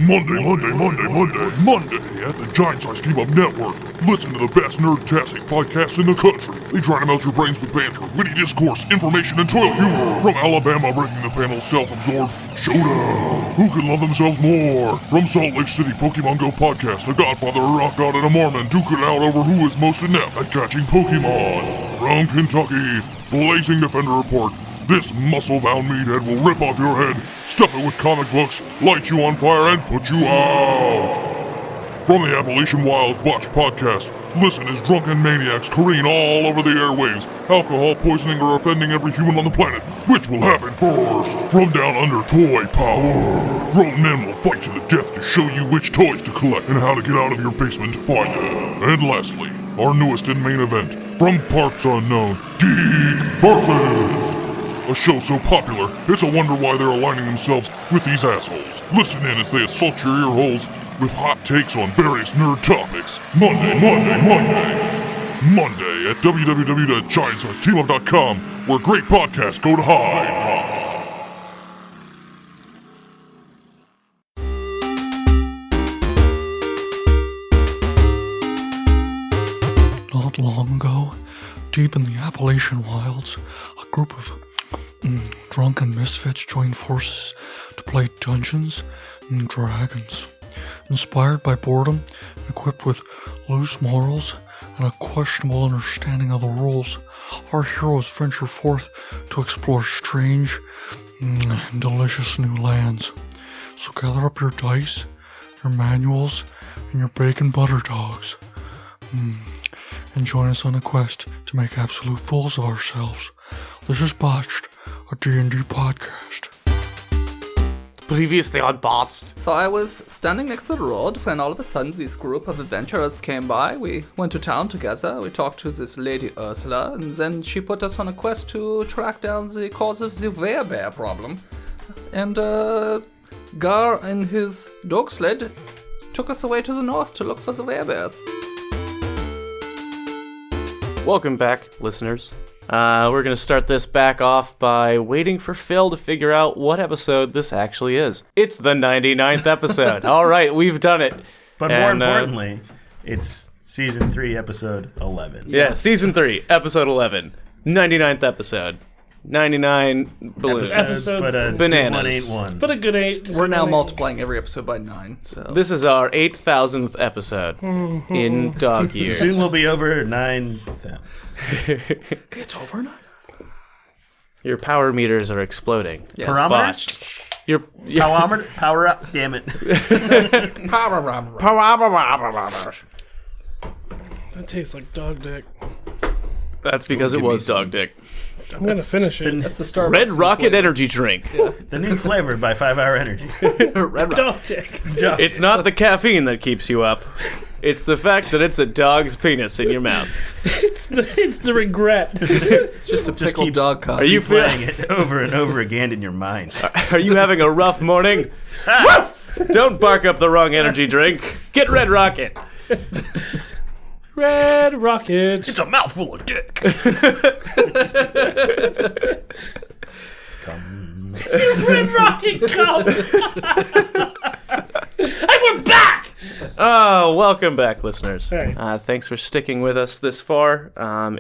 Monday at the Giant Size Team Up Network. Listen to the best nerd-tastic podcasts in the country. They try to melt your brains with banter, witty discourse, information, and toilet humor. From Alabama, breaking the panel's self-absorbed showdown. Who can love themselves more? From Salt Lake City, Pokemon Go podcast, a godfather, a rock god, and a Mormon duke it out over who is most inept at catching Pokemon. From Kentucky, Blazing Defender Report. This muscle-bound meathead will rip off your head, stuff it with comic books, light you on fire, and put you out. From the Appalachian Wilds Botched podcast, listen as drunken maniacs careen all over the airwaves, alcohol poisoning or offending every human on the planet. Which will happen first? From down under toy power, grown men will fight to the death to show you which toys to collect and how to get out of your basement to find them. And lastly, our newest and main event, from parts unknown, Geek Versus. A show so popular, it's a wonder why they're aligning themselves with these assholes. Listen in as they assault your ear holes with hot takes on various nerd topics. Monday at www.giantsizeteamup.com, where great podcasts go to hide. Not long ago, deep in the Appalachian wilds, a group of drunken misfits joined forces to play Dungeons and Dragons. Inspired by boredom, equipped with loose morals and a questionable understanding of the rules, our heroes venture forth to explore strange and delicious new lands. So gather up your dice, your manuals, and your bacon butter dogs. And join us on a quest to make absolute fools of ourselves. This is Botched, a D&D podcast. Previously on Botched. So I was standing next to the road when all of a sudden this group of adventurers came by. We went to town together. We talked to this lady Ursula, and then she put us on a quest to track down the cause of the werebear problem. And Gar and his dog sled took us away to the north to look for the werebears. Welcome back, listeners. We're going to start this back off by waiting for Phil to figure out what episode this actually is. It's the 99th episode. All right, we've done it. But more importantly, it's Season 3, Episode 11. Yeah, Season 3, Episode 11. 99th episode. 99 balloons. Episodes, Bananas. But a good 8. We're now multiplying every episode by 9. So This is our 8,000th episode in dog years. Soon we'll be over 9,000. it's over now. Your power meters are exploding. Yes. Parameters? Botched. Your Power up, damn it. That tastes like dog dick. That's because it was dog dick. I'm gonna finish it. That's the Starbucks. Red Rocket energy drink. Yeah. The new flavor by 5 Hour Energy. Red Rocket. Dog dick. It's not the caffeine that keeps you up. It's the fact that it's a dog's penis in your mouth. It's the regret. It's just a pickled keeps- dog cock. Are you Playing it over and over again in your mind. Are you having a rough morning? Woof! Don't bark up the wrong energy drink. Get Red Rocket. Red Rocket. It's a mouthful of dick. Come. Red Rocket, come. And we're back. Oh, welcome back, listeners. Hey. Thanks for sticking with us this far.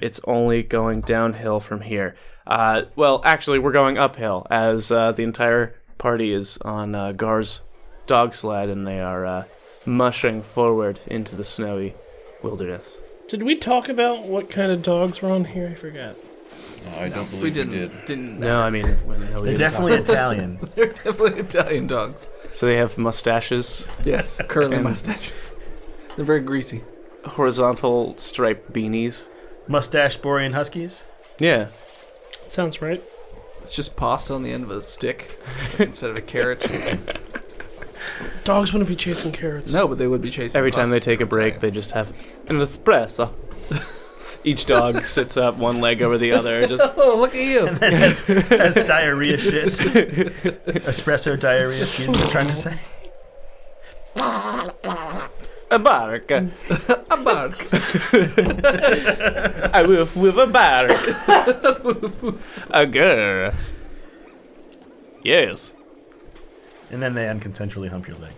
It's only going downhill from here. Well, actually, we're going uphill as the entire party is on Gar's dog sled, and they are mushing forward into the snowy wilderness. Did we talk about what kind of dogs were on here? I forgot. I don't believe We we didn't. did. Didn't. No, I mean, They're definitely Italian. They're definitely Italian dogs. So they have mustaches, Yes, curly And- mustaches. They're very greasy. horizontal striped beanies. Mustache Borean Huskies. Yeah. Sounds right. It's just pasta on the end of a stick instead of a carrot. Dogs wouldn't be chasing carrots. No, but they would be chasing. Every time they pasta. take a break, they just have an espresso. Each dog sits up one leg over the other. Just Oh, look at you! Has diarrhea shit. Espresso diarrhea, excuse me, I was trying to say. a bark. A bark. I woof with a bark. A girl. Yes. And then they unconsensually hump your leg.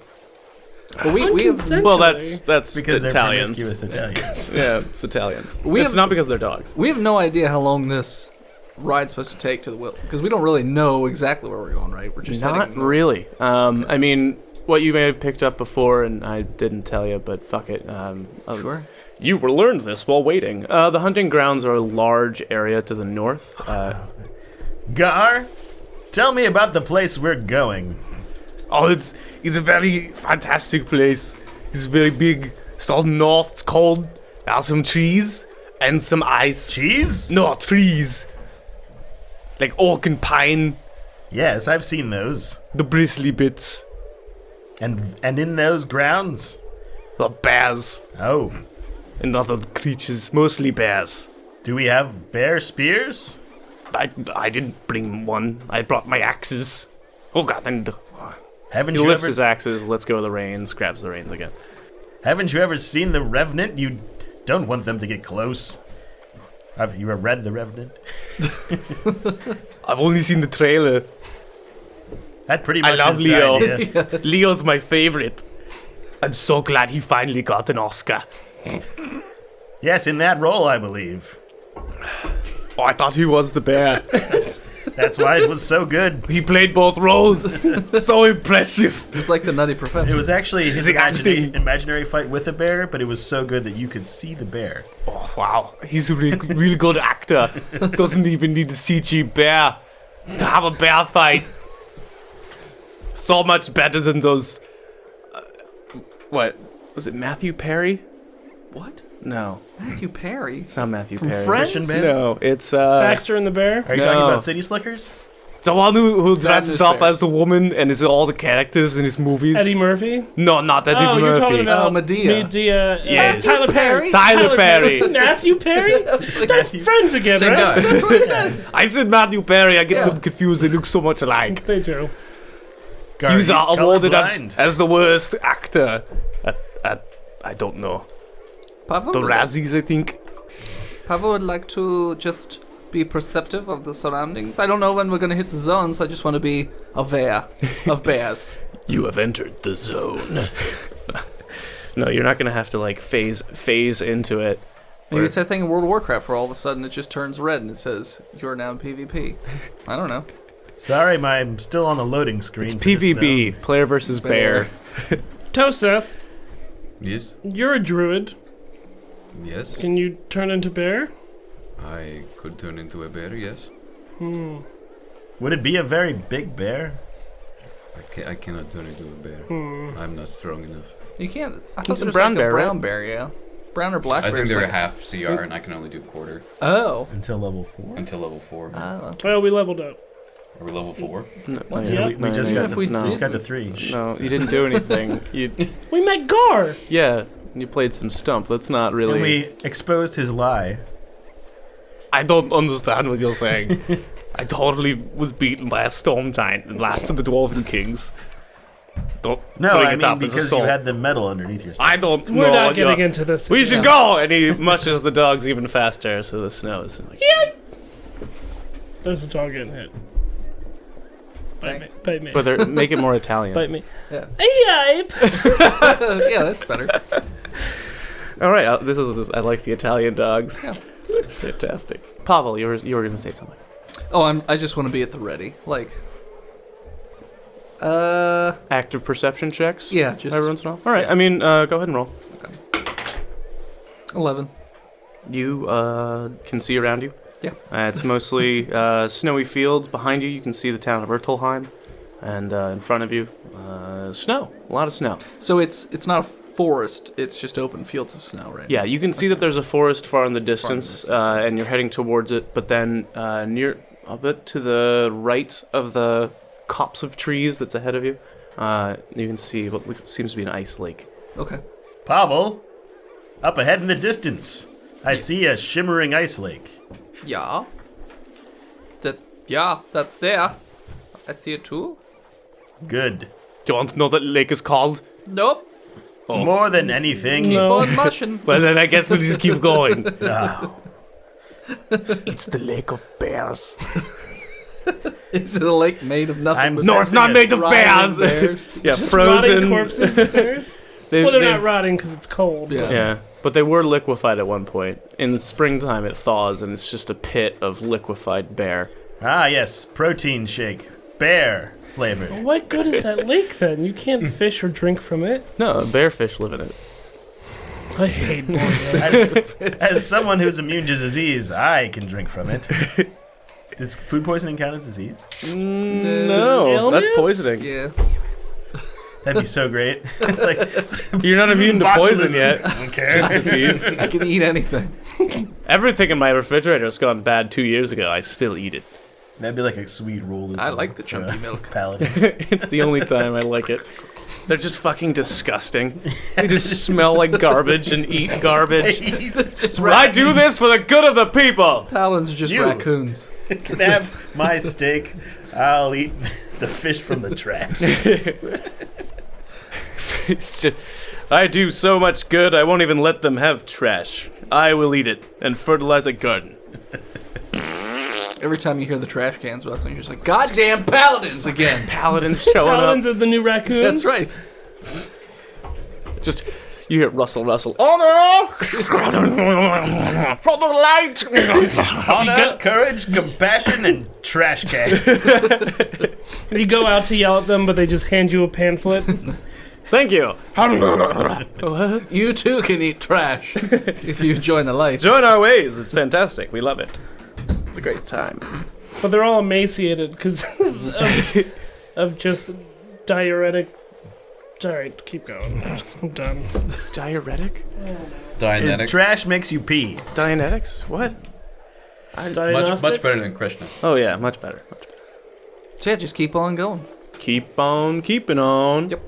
But we have Well, that's Because Italians. they're promiscuous Italians. Yeah, it's Italians. We It's have- not because they're dogs. we have no idea how long this ride's supposed to take to the will, because we don't really know exactly where we're going. Right? We're just Not heading north. really. I mean, what you may have picked up before, and I didn't tell you, but fuck it. Sure. You were learned this while waiting. The hunting grounds are a large area to the north. Gar, tell me about the place we're going. Oh, it's a very fantastic place. It's very big. It's all north. It's cold. There are some trees and some ice. Cheese? No, trees. Like oak and pine, Yes, I've seen those. the bristly bits. And in those grounds? The bears Oh, and other creatures, mostly bears. do we have bear spears? I didn't bring one. I brought my axes. Oh god, and Haven't he you lifts ever his axes, lets go of the reins, grabs the reins again. Haven't you ever seen the Revenant? You don't want them to get close. Have you ever read the Revenant? I've only seen the trailer. That pretty much I love is the Leo. idea. Leo's my favorite. I'm so glad he finally got an Oscar. Yes, in that role, I believe. Oh, I thought he was the bear. That's why it was so good. He played both roles. So impressive. It's like the Nutty Professor. It was actually his Is he acting? imaginary fight with a bear, but it was so good that you could see the bear. Oh, wow. He's a really good actor. Doesn't even need a CG bear to have a bear fight. So much better than those... what? Was it Matthew Perry? What? No, Matthew Perry? it's not Matthew From Perry. Friends? Christian Bale? No, it's Baxter and the Bear. Are you No. talking about City Slickers? the one who dresses is up Bears. as the woman and is all the characters in his movies. Eddie Murphy. No, not Eddie Oh, Murphy. you're talking about Oh, Medea. Yes. Tyler Perry. Tyler Perry. Matthew Perry. That's Matthew- friends again, Same right? guy. That's what I said. I said Matthew Perry. I get Yeah. them confused. They look so much alike. They do. Gar, He was you awarded colorblind? as the worst actor at I don't know, Pavel the would, Razzies, I think. Pavel would like to just be perceptive of the surroundings. I don't know when we're going to hit the zone, so I just want to be aware of bears. You have entered the zone. No, you're not gonna have to like phase into it. Maybe it's that thing in World of Warcraft where all of a sudden it just turns red and it says, you're now in PvP. I don't know. Sorry, I'm still on the loading screen. It's for this PvB, zone. player versus bear. Toseth, Yes, you're a druid. yes. Can you turn into bear? I could turn into a bear, yes. Would it be a very big bear? I cannot turn into a bear. I'm not strong enough. You can't. I thought a there was brown like bear, a brown right? bear, yeah. Brown or black I bear. think they're like, a half CR and I can only do quarter Oh. Until level 4? until level 4. Oh. Well, we leveled up. Are we level 4? No, What? no, Yeah. We just no, got if we no, just got to 3. no, you didn't do anything. You We met Gar. yeah, you played some stump. That's not And really. we exposed his lie. I don't understand what you're saying. I totally was beaten by a storm giant and last of the Dwarven Kings. Don't No, bring I it mean up as because you assault. had the metal underneath your I don't know. We're not what you're- getting into this. We again. should go! And he mushes the dogs even faster, so the snow is like, There's a dog getting hit. Bite me. Thanks. Bite me. but they're, make it more Italian. Bite me. Yeah. Yipe. Yeah, that's better. All right, this is. I like the Italian dogs. Yeah. Fantastic. Pavel, you were going to say something. Oh, I just want to be at the ready. Like, Active perception checks. yeah, just Every once in a while. All right. I mean, go ahead and roll. 11. You can see around you. Yeah. It's mostly snowy fields. Behind you, you can see the town of Ertelheim, and in front of you, snow. A lot of snow. So it's not a forest. It's just open fields of snow, right? Yeah, you can see that there's a forest far in the distance, and you're heading towards it. But then near a bit to the right of the copse of trees that's ahead of you, you can see what seems to be an ice lake. Okay. Pavel, up ahead in the distance, I see a shimmering ice lake. Yeah. That's there. I see it too. Good. Do you want to know what the lake is called? Nope. More than anything. Keep No. on mushing. Well, then I guess we'll just keep going. Ah, It's the lake of bears. Is it a lake made of nothing? I'm but No, it's not made of rotting bears. bears? Yeah, Just rotting frozen. corpses. Bears. Well, they're not they've- rotting because it's cold. Yeah. Yeah, but they were liquefied at one point. In the springtime, it thaws, and it's just a pit of liquefied bear. Ah, yes, protein shake, bear flavored. What good is that lake then? You can't fish or drink from it. No, bearfish live in it. I hate Borneo. As someone who's immune to disease, I can drink from it. Does food poisoning count as disease? No, that's illness? poisoning. Yeah. That'd be so great. Like, You're not immune to poison botulism. yet. okay. Just disease. I can eat anything. Everything in my refrigerator has gone bad 2 years ago. I still eat it. That'd be like a sweet roll. I like the chunky milk. Paladin. It's the only time I like it. They're just fucking disgusting. They just smell like garbage and eat garbage. I do this for the good of the people. Paladins are just You. raccoons. Can have my steak. I'll eat the fish from the trash. It's just- I do so much good, I won't even let them have trash. I will eat it and fertilize a garden. Every time you hear the trash cans rustling, you're just like, goddamn paladins again. Paladins showing Paladins are the new raccoon. That's right. up. Just, you hear rustle, rustle. Honor! For the light! Honor, courage, compassion, and trash cans. You go out to yell at them, but they just hand you a pamphlet. Thank you. You too can eat trash if you join the light. Join our ways. It's fantastic. We love it. It's a great time. But they're all emaciated because of just diuretic. Alright, keep going. I'm done. Diuretic? Dianetics. Trash makes you pee. Dianetics? What? Much Diagnostics? better than Krishna. Oh yeah, much better. So yeah, just keep on going. Keep on keeping on. Yep.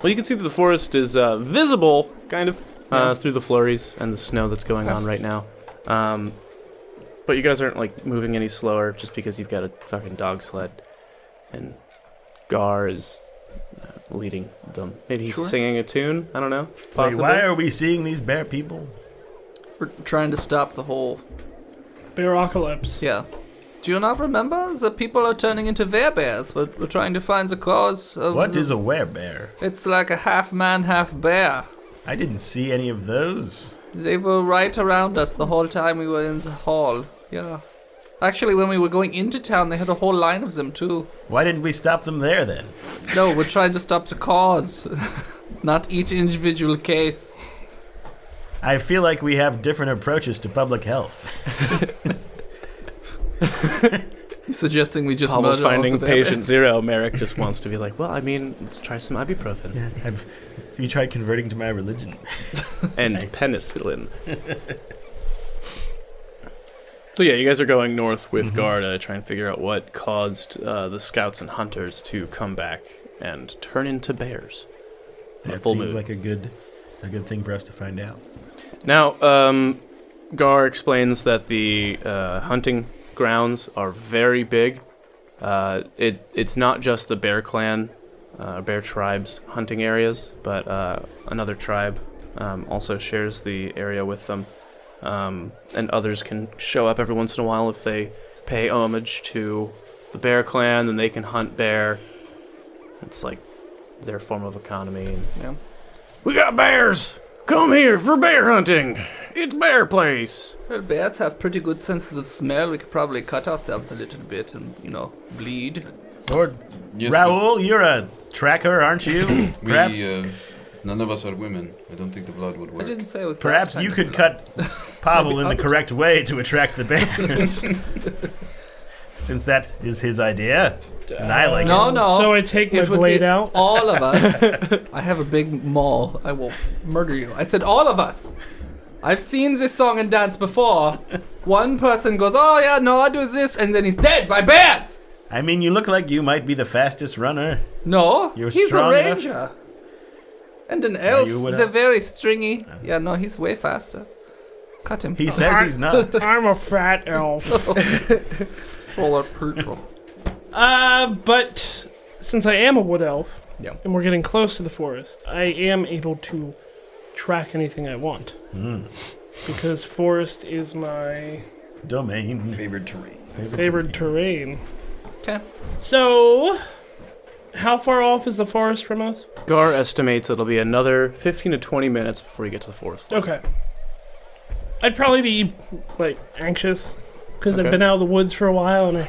Well, you can see that the forest is visible, kind of, through the flurries and the snow that's going on right now. But you guys aren't, like, moving any slower just because you've got a fucking dog sled. And Gar is leading them. Maybe he's Sure. singing a tune? I don't know. Wait, Possibly. why are we seeing these bear people? We're trying to stop the whole. Bearocalypse. Yeah. Do you not remember? The people are turning into bears. We're trying to find the cause of. What is a werebear? It's like a half man, half bear. I didn't see any of those. They were right around us the whole time we were in the hall. Yeah. Actually, when we were going into town, they had a whole line of them too. Why didn't we stop them there then? No, we're trying to stop the cause, not each individual case. I feel like we have different approaches to public health. You're suggesting we just Paul's murder all finding the patient bears? zero. Merrick just wants to be like, well, I mean, let's try some ibuprofen. Have you tried converting to my religion? And penicillin. So yeah, you guys are going north with Gar to try and figure out what caused the scouts and hunters to come back and turn into bears. That full seems moon. like a good thing for us to find out. Now, Gar explains that the hunting grounds are very big. It's not just the Bear Clan, Bear Tribe's hunting areas, but another tribe also shares the area with them. And others can show up every once in a while if they pay homage to the Bear Clan, then they can hunt bear. It's like their form of economy. Yeah. We got bears! Come here for bear hunting! It's bear place! Well, bears have pretty good senses of smell. We could probably cut ourselves a little bit and, bleed. Lord Yes, Raoul, you're a tracker, aren't you? we, Perhaps, none of us are women. I don't think the blood would I work. didn't say it was that perhaps kind you of could blood. cut Pavel in the correct way to attract the bears. Since that is his idea, and I like No, it. no. So I take my It would blade be out. all of us. I have a big maul. I will murder you. I said all of us. I've seen this song and dance before. One person goes, oh yeah, no, I do this, and then he's dead by bears. I mean, you look like you might be the fastest runner. No, You're he's a strong enough? ranger. And an elf. you would He's a have- very stringy. Yeah, no, he's way faster. Cut him. He says he's not. I'm a fat elf. Troll or purple. But since I am a wood elf, Yeah. and we're getting close to the forest, I am able to track anything I want. Because forest is my Domain. Favored terrain. favored terrain. Okay. So, How far off is the forest from us? Gar estimates it'll be another 15 to 20 minutes before you get to the forest. Okay. I'd probably be, like, anxious. Because Okay. I've been out of the woods for a while, and I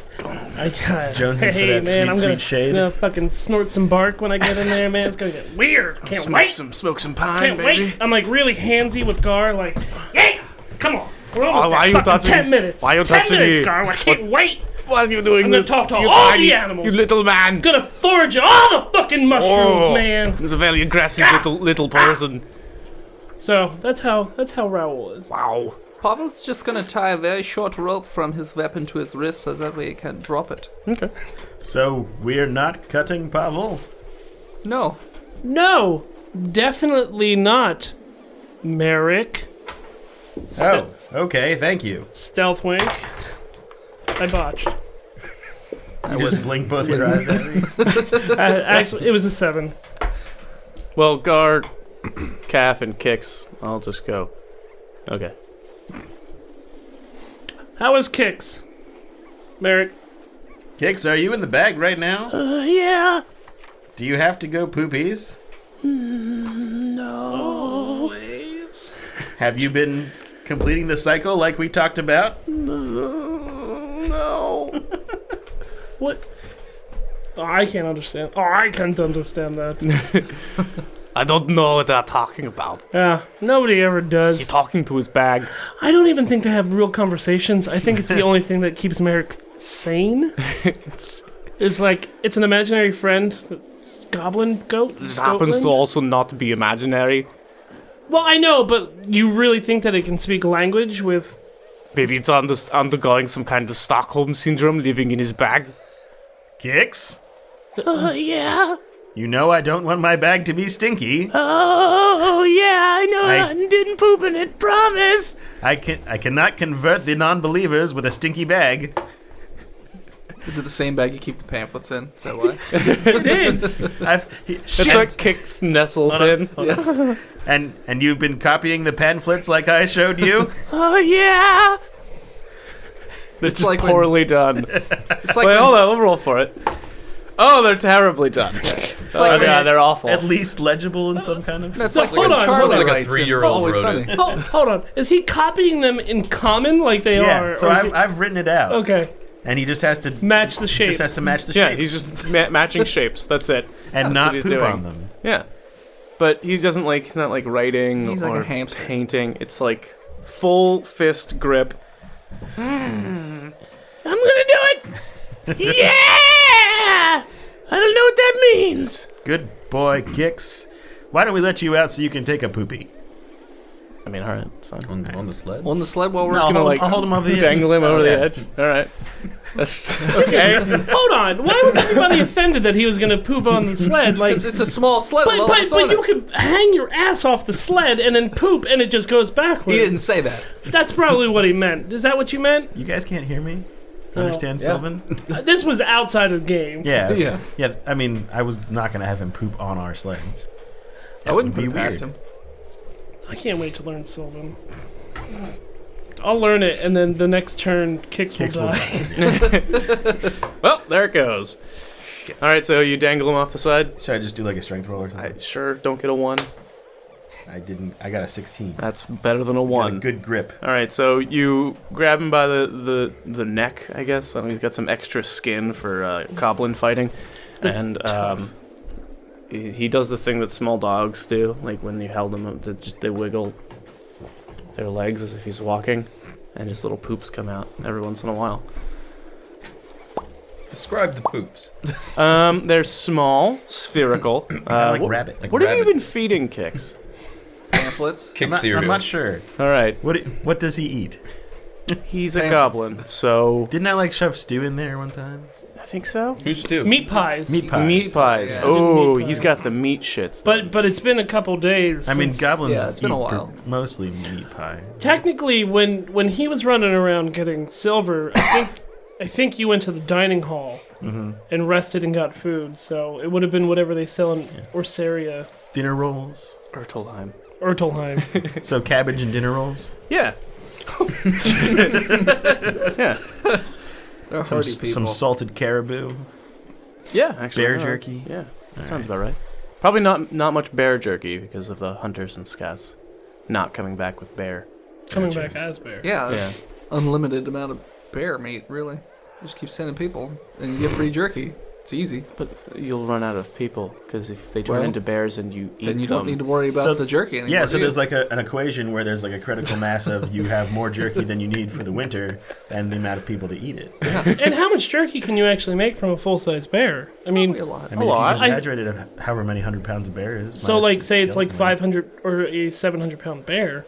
Jonesing for hey, that man, sweet, I'm sweet gonna, shade. gonna fucking snort some bark when I get in there, man. It's gonna get weird. Can't wait. Smoke some pine, Can't wait. I'm like really handsy with Gar, like, yeah, come on. We're almost why there. you Fucking touching- 10 minutes. why you 10 touching minutes, me? Gar. I can't wait. What are you doing? I'm gonna talk to all the animals. You little man. I'm gonna forage all the fucking mushrooms, man. He's a very aggressive little person. So that's how Raoul is. Wow. Pavel's just gonna tie a very short rope from his weapon to his wrist so that way he can drop it. Okay. So we're not cutting Pavel. No. No, definitely not, Merrick. Oh, okay. Thank you. Stealth wink. I botched. You just blink both your eyes at me. Actually, it was a 7. Well, Gar, Calf, and Kix, I'll just go. Okay. How was Kix? Merrick? Kix, are you in the bag right now? Yeah. Do you have to go poopies? Always. Have you been completing the cycle like we talked about? No. What? Oh, I can't understand. Oh, I can't understand that. I don't know what they're talking about. Yeah, nobody ever He's does. talking to his bag. I don't even think they have real conversations. I think it's the only thing that keeps Merrick sane. It's like, it's an imaginary friend. Goblin goat? This happens to Goatling? also not be imaginary. Well, I know, but you really think that it can speak language with... Maybe it's undergoing some kind of Stockholm syndrome, living in his bag. Kix? Yeah. You know I don't want my bag to be stinky. Oh, yeah, I know. I- didn't poop in it, promise. I cannot convert the non-believers with a stinky bag. Is it the same bag you keep the pamphlets in? Is that why? It is! It's what Kix nestles in. And you've been copying the pamphlets like I showed you? Oh, yeah. They're It's just like when- poorly done. It's like Wait, when- hold on, we'll roll for it. Oh, they're terribly done. It's like when- Yeah, they're awful. At least legible in some kind of... No, it's So like hold when on, Charlie hold on. Like a writes in 3-year-old Always wrote Sunny. it. Hold on. Is he copying them in common like they Yeah, are? so or is he... I've written it out. Okay, And he just has to match the shape. just has to match the Yeah, shapes he's just matching shapes. That's it. and that's not what he's poop doing. on them. Yeah. But he doesn't like, he's not like writing He's like or a hamster. painting. It's like full fist grip. I'm gonna do it! Yeah! I don't know what that means. Good boy, Kix. Why don't we let you out so you can take a poopy? I mean, alright, it's fine. On the sled? On the sled while we're No, gonna, like, I'll hold him over the edge. Dangle him over yeah. the edge. Alright. That's okay. Hold on. Why was everybody offended that he was gonna poop on the sled? Like, It's a small sled with all but this on you it. could hang your ass off the sled and then poop, and it just goes backwards. He didn't say that. That's probably what he meant. Is that what you meant? You guys can't hear me? No. Understand, Yeah. Sylvan? This was outside of the game. Yeah. Yeah. Yeah, I mean, I was not going to have him poop on our sled. I wouldn't would put be it past weird. him. I can't wait to learn Sylvan. I'll learn it, and then the next turn, Kix will Kix will die. Well, there it goes. Alright, so you dangle him off the side? Should I just do like a strength roll or something? Sure, don't get a 1. I didn't. I got a 16. That's better than a Got a 1. good grip. Alright, so you grab him by the neck, I guess. He's got some extra skin for goblin fighting. And he does the thing that small dogs do, like when you held them up, they wiggle their legs as if he's walking, and just little poops come out every once in a while. Describe the poops. They're small, spherical. Kind of like what rabbit. Like what have you rabbit. been feeding Kix? Pamphlets. Kick cereal. I'm not sure. Alright, What does he eat? he's a Pamphlets. goblin, so Didn't I like shove stew in there one time? I think so. Who's Stu? Meat pies. Meat pies. Meat pies. Yeah. Oh, Meat he's pies. got the meat shits. But it's been a couple days. I mean, since- goblins Yeah, it's been a eat while. mostly meat pie. Technically, when he was running around getting silver, I think you went to the dining hall and rested and got food. So it would have been whatever they sell in Orsaria, Dinner rolls. Ertelheim. Ertelheim. So cabbage and dinner rolls. Yeah. Yeah. They're Some, hardy people. some salted caribou. Yeah, actually. Bear no, jerky? Yeah, that sounds about right. Probably not much bear jerky because of the hunters and scouts not coming back with bear. Coming back as bear. Yeah, it's unlimited amount of bear meat, really. You just keep sending people, and you get free jerky. It's easy. But you'll run out of people because if they turn into bears and you eat Then you them, don't need to worry about the jerky anymore. Yeah, so do you? there's like an equation where there's like a critical mass of you have more jerky than you need for the winter and the amount of people to eat it. And how much jerky can you actually make from a full-size bear? I mean, Probably a lot. I mean, lot. if you exaggerate it of however many 100 pounds of bear is. so minus like the say it's like skeleton, 500 or a 700-pound bear.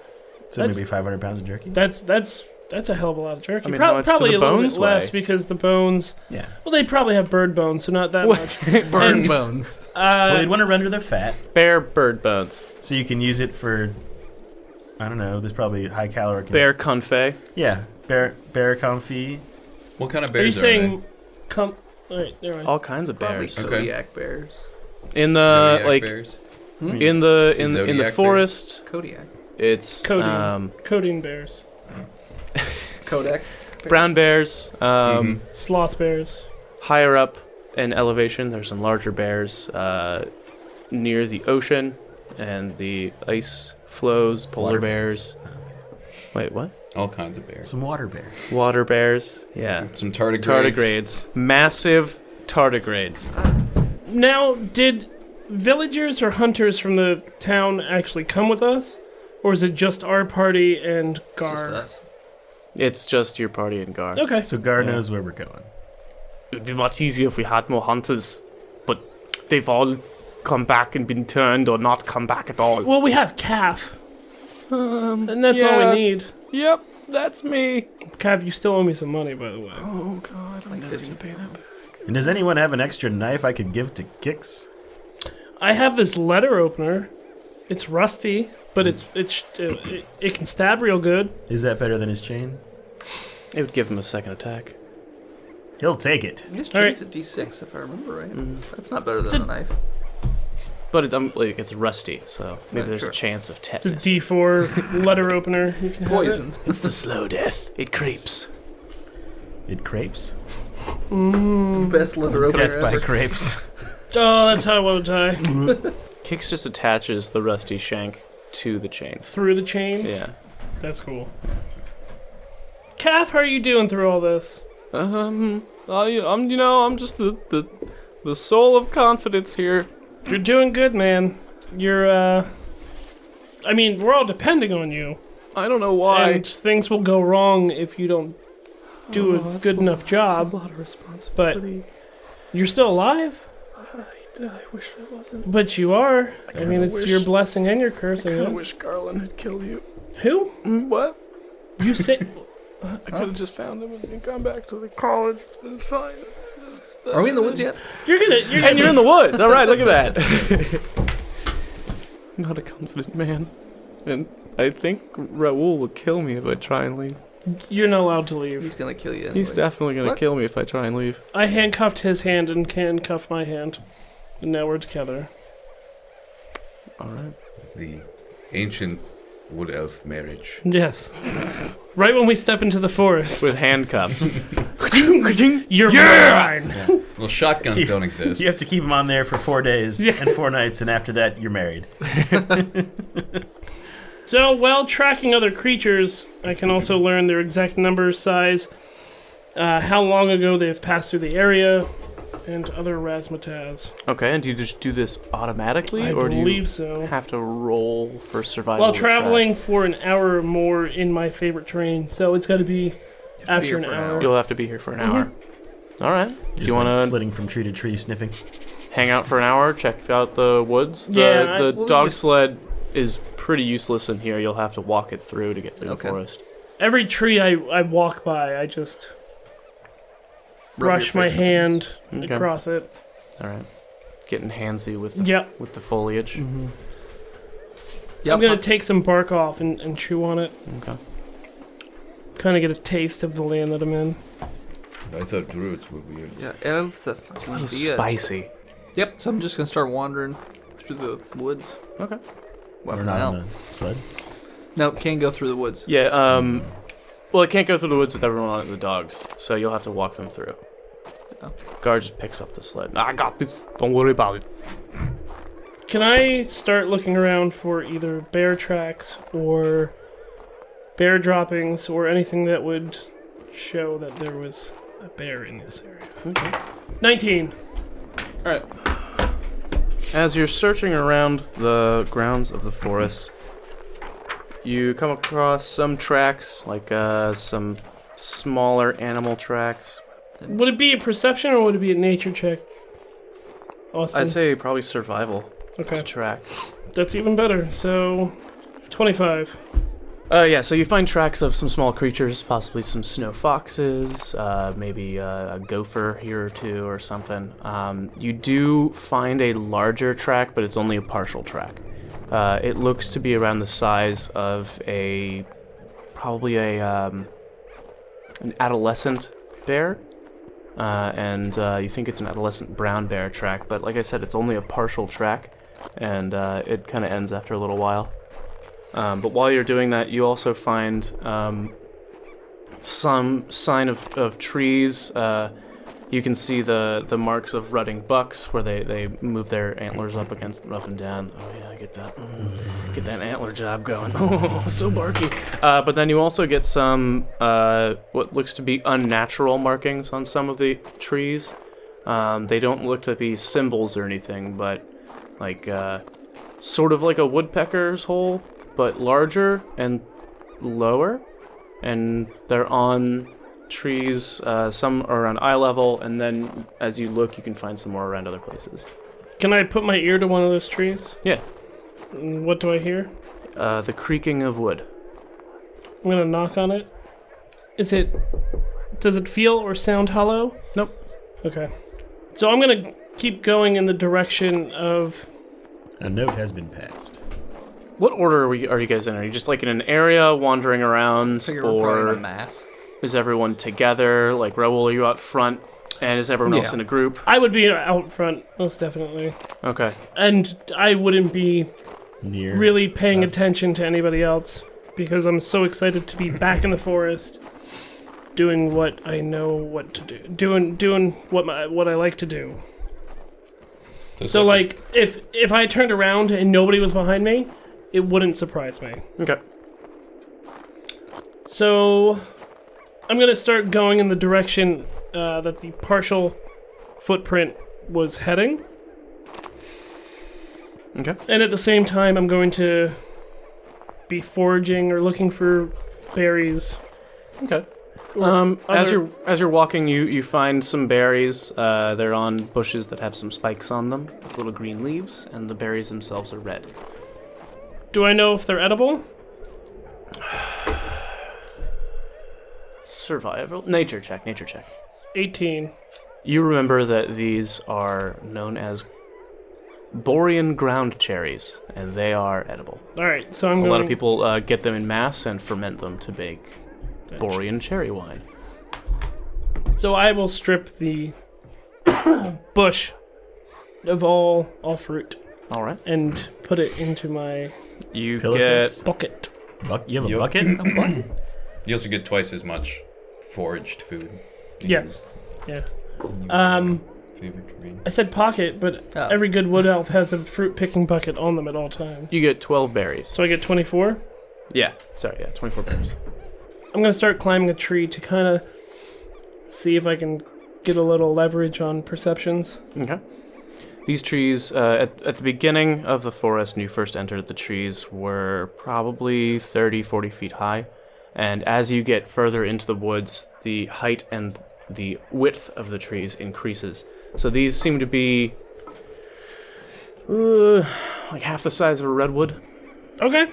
So maybe 500 pounds of jerky? That's a hell of a lot of jerky. I mean, how much do probably the a little bones bit less weigh? because the bones. Yeah. Well, they probably have bird bones, so not that much. Burn And, bones. Well, they'd want to render the fat, bear bird bones, so you can use it for, I don't know, there's probably high caloric. bear confit. Yeah, bear confit. What kind of are you bears saying? Wait, never mind. All kinds of Probably bears. Okay. Kodiak bears. In the Zodiac like bears? in the Zodiac bears? forest, Kodiak. it's Codeine. Codeine bears. Kodak. brown bears. Sloth bears. Higher up in elevation, there's some larger bears near the ocean and the ice flows. Polar Water bears. Wait, what? All kinds of bears. Some water bears. Water bears. Yeah. Some tardigrades. Tardigrades. Massive tardigrades. Now, did villagers or hunters from the town actually come with us? Or is it just our party and It's just Gar? us. It's just your party and guard. Okay. So Gar knows where we're going. It would be much easier if we had more hunters, but they've all come back and been turned or not come back at all. Well, we have Calf. And that's all yeah. we need. Yep, that's me. Calf, you still owe me some money, by the way. Oh god, I'm Like never 50. gonna pay that back. And does anyone have an extra knife I could give to Kix? I have this letter opener. It's rusty, but it can stab real good. Is that better than his chain? It would give him a second attack. He'll take it. This All right. chain's a D6, if I remember right. That's not better than a knife. But like, it's rusty, so maybe Yeah, there's sure. a chance of It's a tetanus. D4 letter opener. You can have it. Poison. It's the slow death. It creeps. It crepes. Best letter opener Death by ever. crepes. Oh, that's how I want to die. Kix just attaches the rusty shank to the chain. Through the chain. Yeah. That's cool. Calf, how are you doing through all this? I'm just the soul of confidence here. You're doing good, man. You're, I mean, we're all depending on you. I don't know why. And things will go wrong if you don't do a good enough job. lot of responsibility. You're still alive? I wish I wasn't. But you are. I mean, it's wish- your blessing and your curse. I I guess. wish Garland had killed you. Who? What? You say? I could have just found him and gone back to the college. It's been fine. Are we in the woods yet? You're gonna. And you're in the woods. All right, look at that. Not a confident man, and I think Raoul will kill me if I try and leave. You're not allowed to leave. He's gonna kill you. He's anyway. definitely gonna What? kill me if I try and leave. I handcuffed his hand and handcuffed my hand, and now we're together. All right. The ancient wood elf marriage. Yes. Right when we step into the forest. With handcuffs. You're mine. Well, shotguns don't exist. You have to keep him on there for 4 days and 4 nights, and after that, you're married. So, while tracking other creatures, I can also learn their exact number, size, how long ago they've passed through the area, and other razzmatazz. Okay, and do you just do this automatically, I or do believe you so. have to roll for survival? While or track? traveling for an hour or more in my favorite terrain, so it's got to be after here an for an hour. hour. You'll have to be here for an hour. All right. Do Just you want to flitting from tree to tree, sniffing? hang out for an hour, check out the woods? Yeah, The we'll dog just- sled is pretty useless in here. You'll have to walk it through to get through Okay. the forest. Every tree I walk by, I just Rub brush your my face on it. hand Okay. across it. All right. Getting handsy with the, Yep. with the foliage. Yep. I'm going to take some bark off and chew on it. Okay. Kind of get a taste of the land that I'm in. I thought druids were weird. Yeah, elves are A fucking little weird. spicy. Yep. So I'm just gonna start wandering through the woods. Okay. Well, We're not now. on the sled. No, can't go through the woods. Yeah, well, it can't go through the woods with everyone on it, the dogs, so you'll have to walk them through. Guard just picks up the sled. I got this. Don't worry about it. Can I start looking around for either bear tracks or bear droppings or anything that would show that there was a bear in this area? Okay. 19. All right. As you're searching around the grounds of the forest, you come across some tracks, like some smaller animal tracks. Would it be a perception or would it be a nature check? Austin? I'd say probably survival Okay. to track. That's even better. So, 25. Yeah, so you find tracks of some small creatures, possibly some snow foxes, maybe a gopher here or two or something. You do find a larger track, but it's only a partial track. It looks to be around the size of probably an adolescent bear. And you think it's an adolescent brown bear track, but like I said, it's only a partial track, and it kind of ends after a little while. But while you're doing that, you also find some sign of trees. You can see the marks of rutting bucks where they move their antlers up and down. Oh yeah, I get that. Get that antler job going. Oh, so barky. But then you also get some what looks to be unnatural markings on some of the trees. They don't look to be symbols or anything, but like sort of like a woodpecker's hole, but larger and lower, and they're on trees. Some are around eye level, and then as you look, you can find some more around other places. Can I put my ear to one of those trees? Yeah. What do I hear? The creaking of wood. I'm gonna knock on it. Does it feel or sound hollow? Nope. Okay. So I'm gonna keep going in the direction of... A note has been passed. What order are you guys in? Are you just like in an area wandering around, I figure we're probably in or a mass. is everyone together? Like Raoul, are you out front, and is everyone else Yeah. in a group? I would be out front, most definitely. Okay. And I wouldn't be Near. really paying us. attention to anybody else because I'm so excited to be back in the forest doing what I know what to do. Doing what I like to do. So like if I turned around and nobody was behind me, it wouldn't surprise me. Okay. So I'm going to start going in the direction that the partial footprint was heading. Okay. And at the same time, I'm going to be foraging or looking for berries. Okay. Or As other- you're walking, you find some berries. They're on bushes that have some spikes on them, with little green leaves, and the berries themselves are red. Do I know if they're edible? Survival. Nature check. 18. You remember that these are known as Borean ground cherries, and they are edible. All right, so I'm A going... lot of people get them in mass and ferment them to make Borean cherry wine. So I will strip the bush of all fruit All right. and put it into my You Pillowcase? get bucket. You have a Yep. bucket? You also get twice as much foraged food. Yes. Yeah. Favorite terrain. I said pocket, but Oh. every good wood elf has a fruit picking bucket on them at all times. 12 berries. So I get 24. Yeah. Sorry. Yeah. 24 berries. I'm gonna start climbing a tree to kind of see if I can get a little leverage on perceptions. Okay. These trees, at the beginning of the forest, when you first entered, the trees were probably 30, 40 feet high. And as you get further into the woods, the height and the width of the trees increases. So these seem to be like half the size of a redwood. Okay,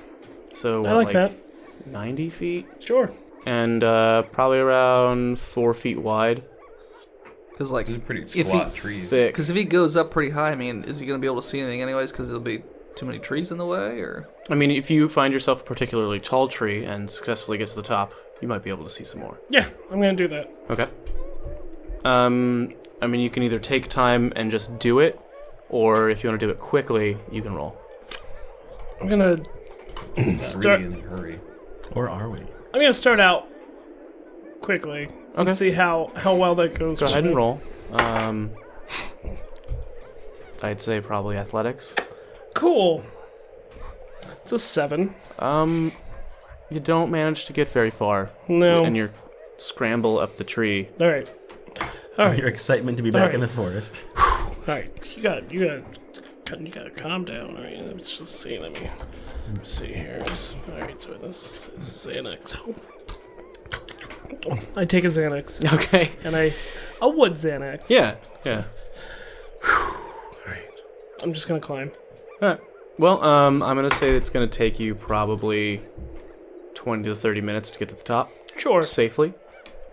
So I like that. 90 feet Sure. and probably around 4 feet wide. Because like, These are pretty if squat he, trees. Thick. because if he goes up pretty high, I mean, is he gonna be able to see anything anyways? Because there'll be too many trees in the way, or I mean, if you find yourself a particularly tall tree and successfully get to the top, you might be able to see some more. Yeah, I'm gonna do that. Okay. I mean, you can either take time and just do it, or if you want to do it quickly, you can roll. I'm gonna Not start. really in a hurry. Or are we? I'm gonna start out quickly Okay. and see how well that goes. Go ahead and roll. I'd say probably athletics. Cool. It's a 7. You don't manage to get very far. No. And you scramble up the tree. All right. All right. Your excitement to be back in the forest. All right. You got to calm down. All right. Let's just see. Let me see here. All right. So this is Xanax. I take a Xanax. Okay. And a wood Xanax. Yeah. All right. I'm just gonna climb. Alright. Well, I'm gonna say it's gonna take you probably 20 to 30 minutes to get to the top Sure. safely.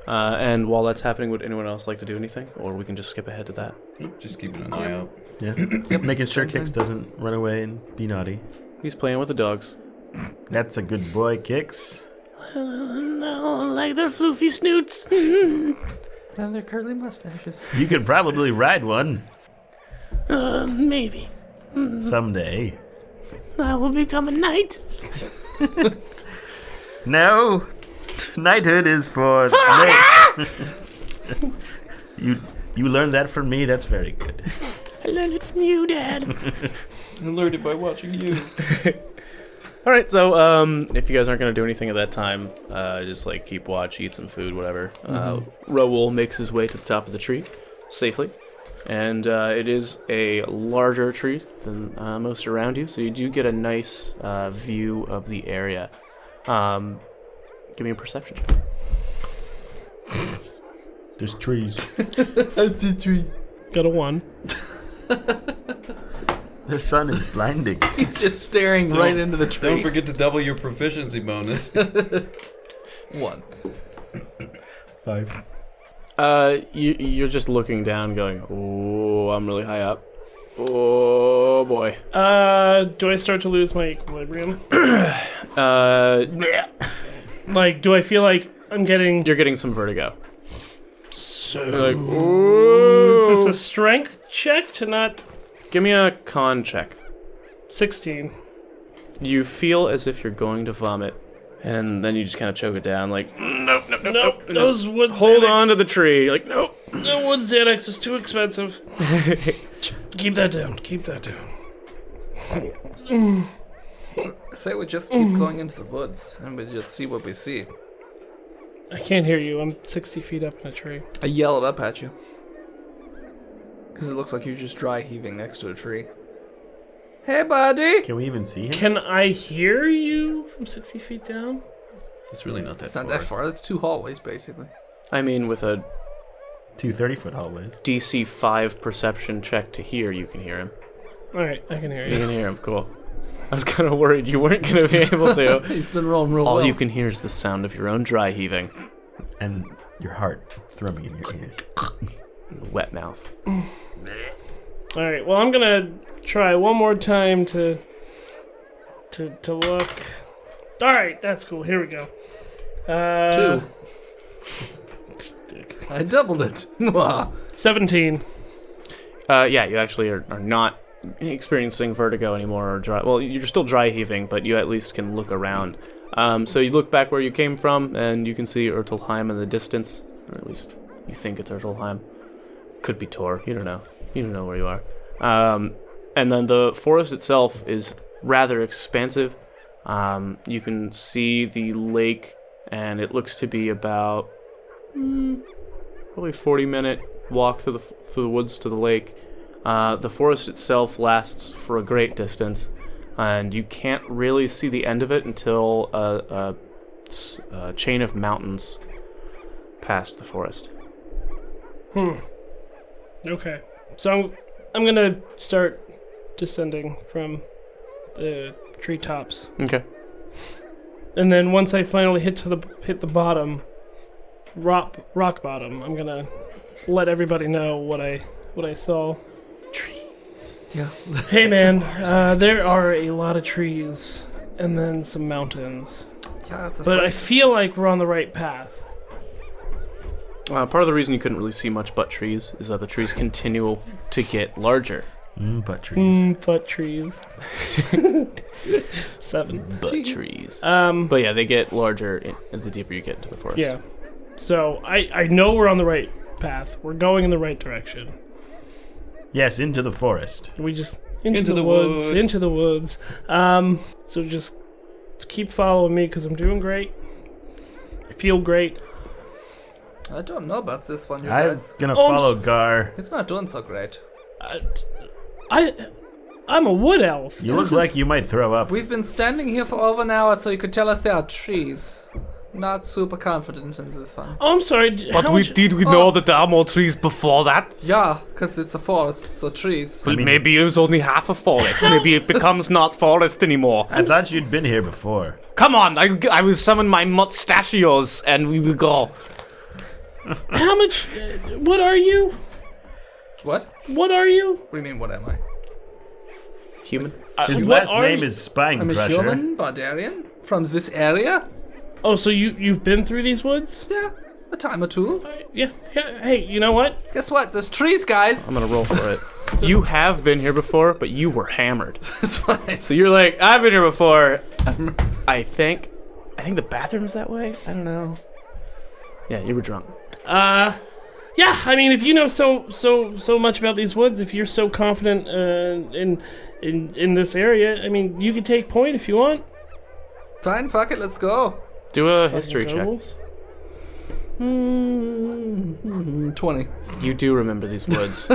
And while that's happening, would anyone else like to do anything, or we can just skip ahead to that? Just keeping an eye out. Yeah. Making sure Kix doesn't run away and be naughty. He's playing with the dogs. That's a good boy, Kix. No, like their floofy snoots. And their curly mustaches. You could probably ride one Maybe. someday. I will become a knight. No, knighthood is for. You learned that from me. That's very good. I learned it from you, Dad. I learned it by watching you. All right, so if you guys aren't gonna do anything at that time, just like keep watch, eat some food, whatever. Raoul makes his way to the top of the tree safely, and it is a larger tree than most around you, so you do get a nice view of the area. Give me a perception. There's trees. Got a 1. The sun is blinding. He's just staring right into the tree. Don't forget to double your proficiency bonus. 1. 5. You're just looking down, going, "Oh, I'm really high up. Oh boy." Do I start to lose my equilibrium? Yeah. Like, do I feel like I'm getting? You're getting some vertigo. So You're like, "Ooh." is this a strength check to not Give me a con check. 16? You feel as if you're going to vomit, and then you just kind of choke it down, like, nope. Nope. And Those just wood hold Xanax, on to the tree, like, nope. The wood Xanax is too expensive. Keep that down. Keep that down. Say we just keep going into the woods and we just see what we see. I can't hear you. I'm 60 feet up in a tree. I yell it up at you. Because it looks like you're just dry heaving next to a tree. Hey, buddy! Can we even see him? Can I hear you from 60 feet down? It's really not that It's far. not that far. That's 2 hallways, basically. I mean, with a 2 30-foot hallways. DC 5 perception check to hear, you can hear him. All right, I can hear You you. can hear him, cool. I was kind of worried you weren't going to be able to. He's been rolling real All well. you can hear is the sound of your own dry heaving. And your heart thrumming in your ears. Wet mouth. All right. Well, I'm gonna try one more time to look. All right, that's cool. Here we go. 2. I doubled it. 17. Yeah, you actually are not experiencing vertigo anymore or dry. Well, you're still dry heaving, but you at least can look around. So you look back where you came from, and you can see Urtelheim in the distance, or at least you think it's Urtelheim. Could be Tor. You don't know. You don't know where you are. And then the forest itself is rather expansive. You can see the lake, and it looks to be about probably 40-minute walk through the woods to the lake. The forest itself lasts for a great distance, and you can't really see the end of it until a chain of mountains past the forest. Okay. So I'm gonna start descending from the treetops, Okay. and then once I finally hit the bottom, rock bottom, I'm gonna let everybody know what I saw. Yeah. Hey man, there are a lot of trees and then some mountains, Yeah, that's a but I feel like we're on the right path. Part of the reason you couldn't really see much but trees is that the trees continue to get larger. Butt trees. But trees. 7. But trees. But yeah, they get larger the deeper you get into the forest. Yeah. So I know we're on the right path. We're going in the right direction. Yes, into the forest. We just into the woods, into the woods. So just keep following me because I'm doing great. I feel great. I don't know about this one, you I'm guys. gonna follow Gar. He's not doing so great. I'm a wood elf. You look like you might throw up. We've been standing here for over an hour, so you could tell us there are trees. Not super confident in this one. Oh, I'm sorry. But did we know that there are more trees before that? Yeah, because it's a forest, so trees. Well, maybe it was only half a forest. Maybe it becomes not forest anymore. I thought you'd been here before. Come on, I will summon my mustachios and we will go. How much? What are you? What? What are you? What do you mean, what am I? Human? His what last are name you? is Spine I'm a Crusher. human barbarian from this area. Oh, so you've been through these woods? Yeah, a time or two. Yeah. Hey, you know what? Guess what? There's trees, guys. I'm gonna roll for it. You have been here before, but you were hammered. That's fine. So you're like, I've been here before. I think the bathroom's that way. I don't know. Yeah, you were drunk. Yeah. I mean, if you know so much about these woods, if you're so confident in this area, I mean, you could take point if you want. Fine, fuck it, let's go. Do a history check. Goals. 20. You do remember these woods.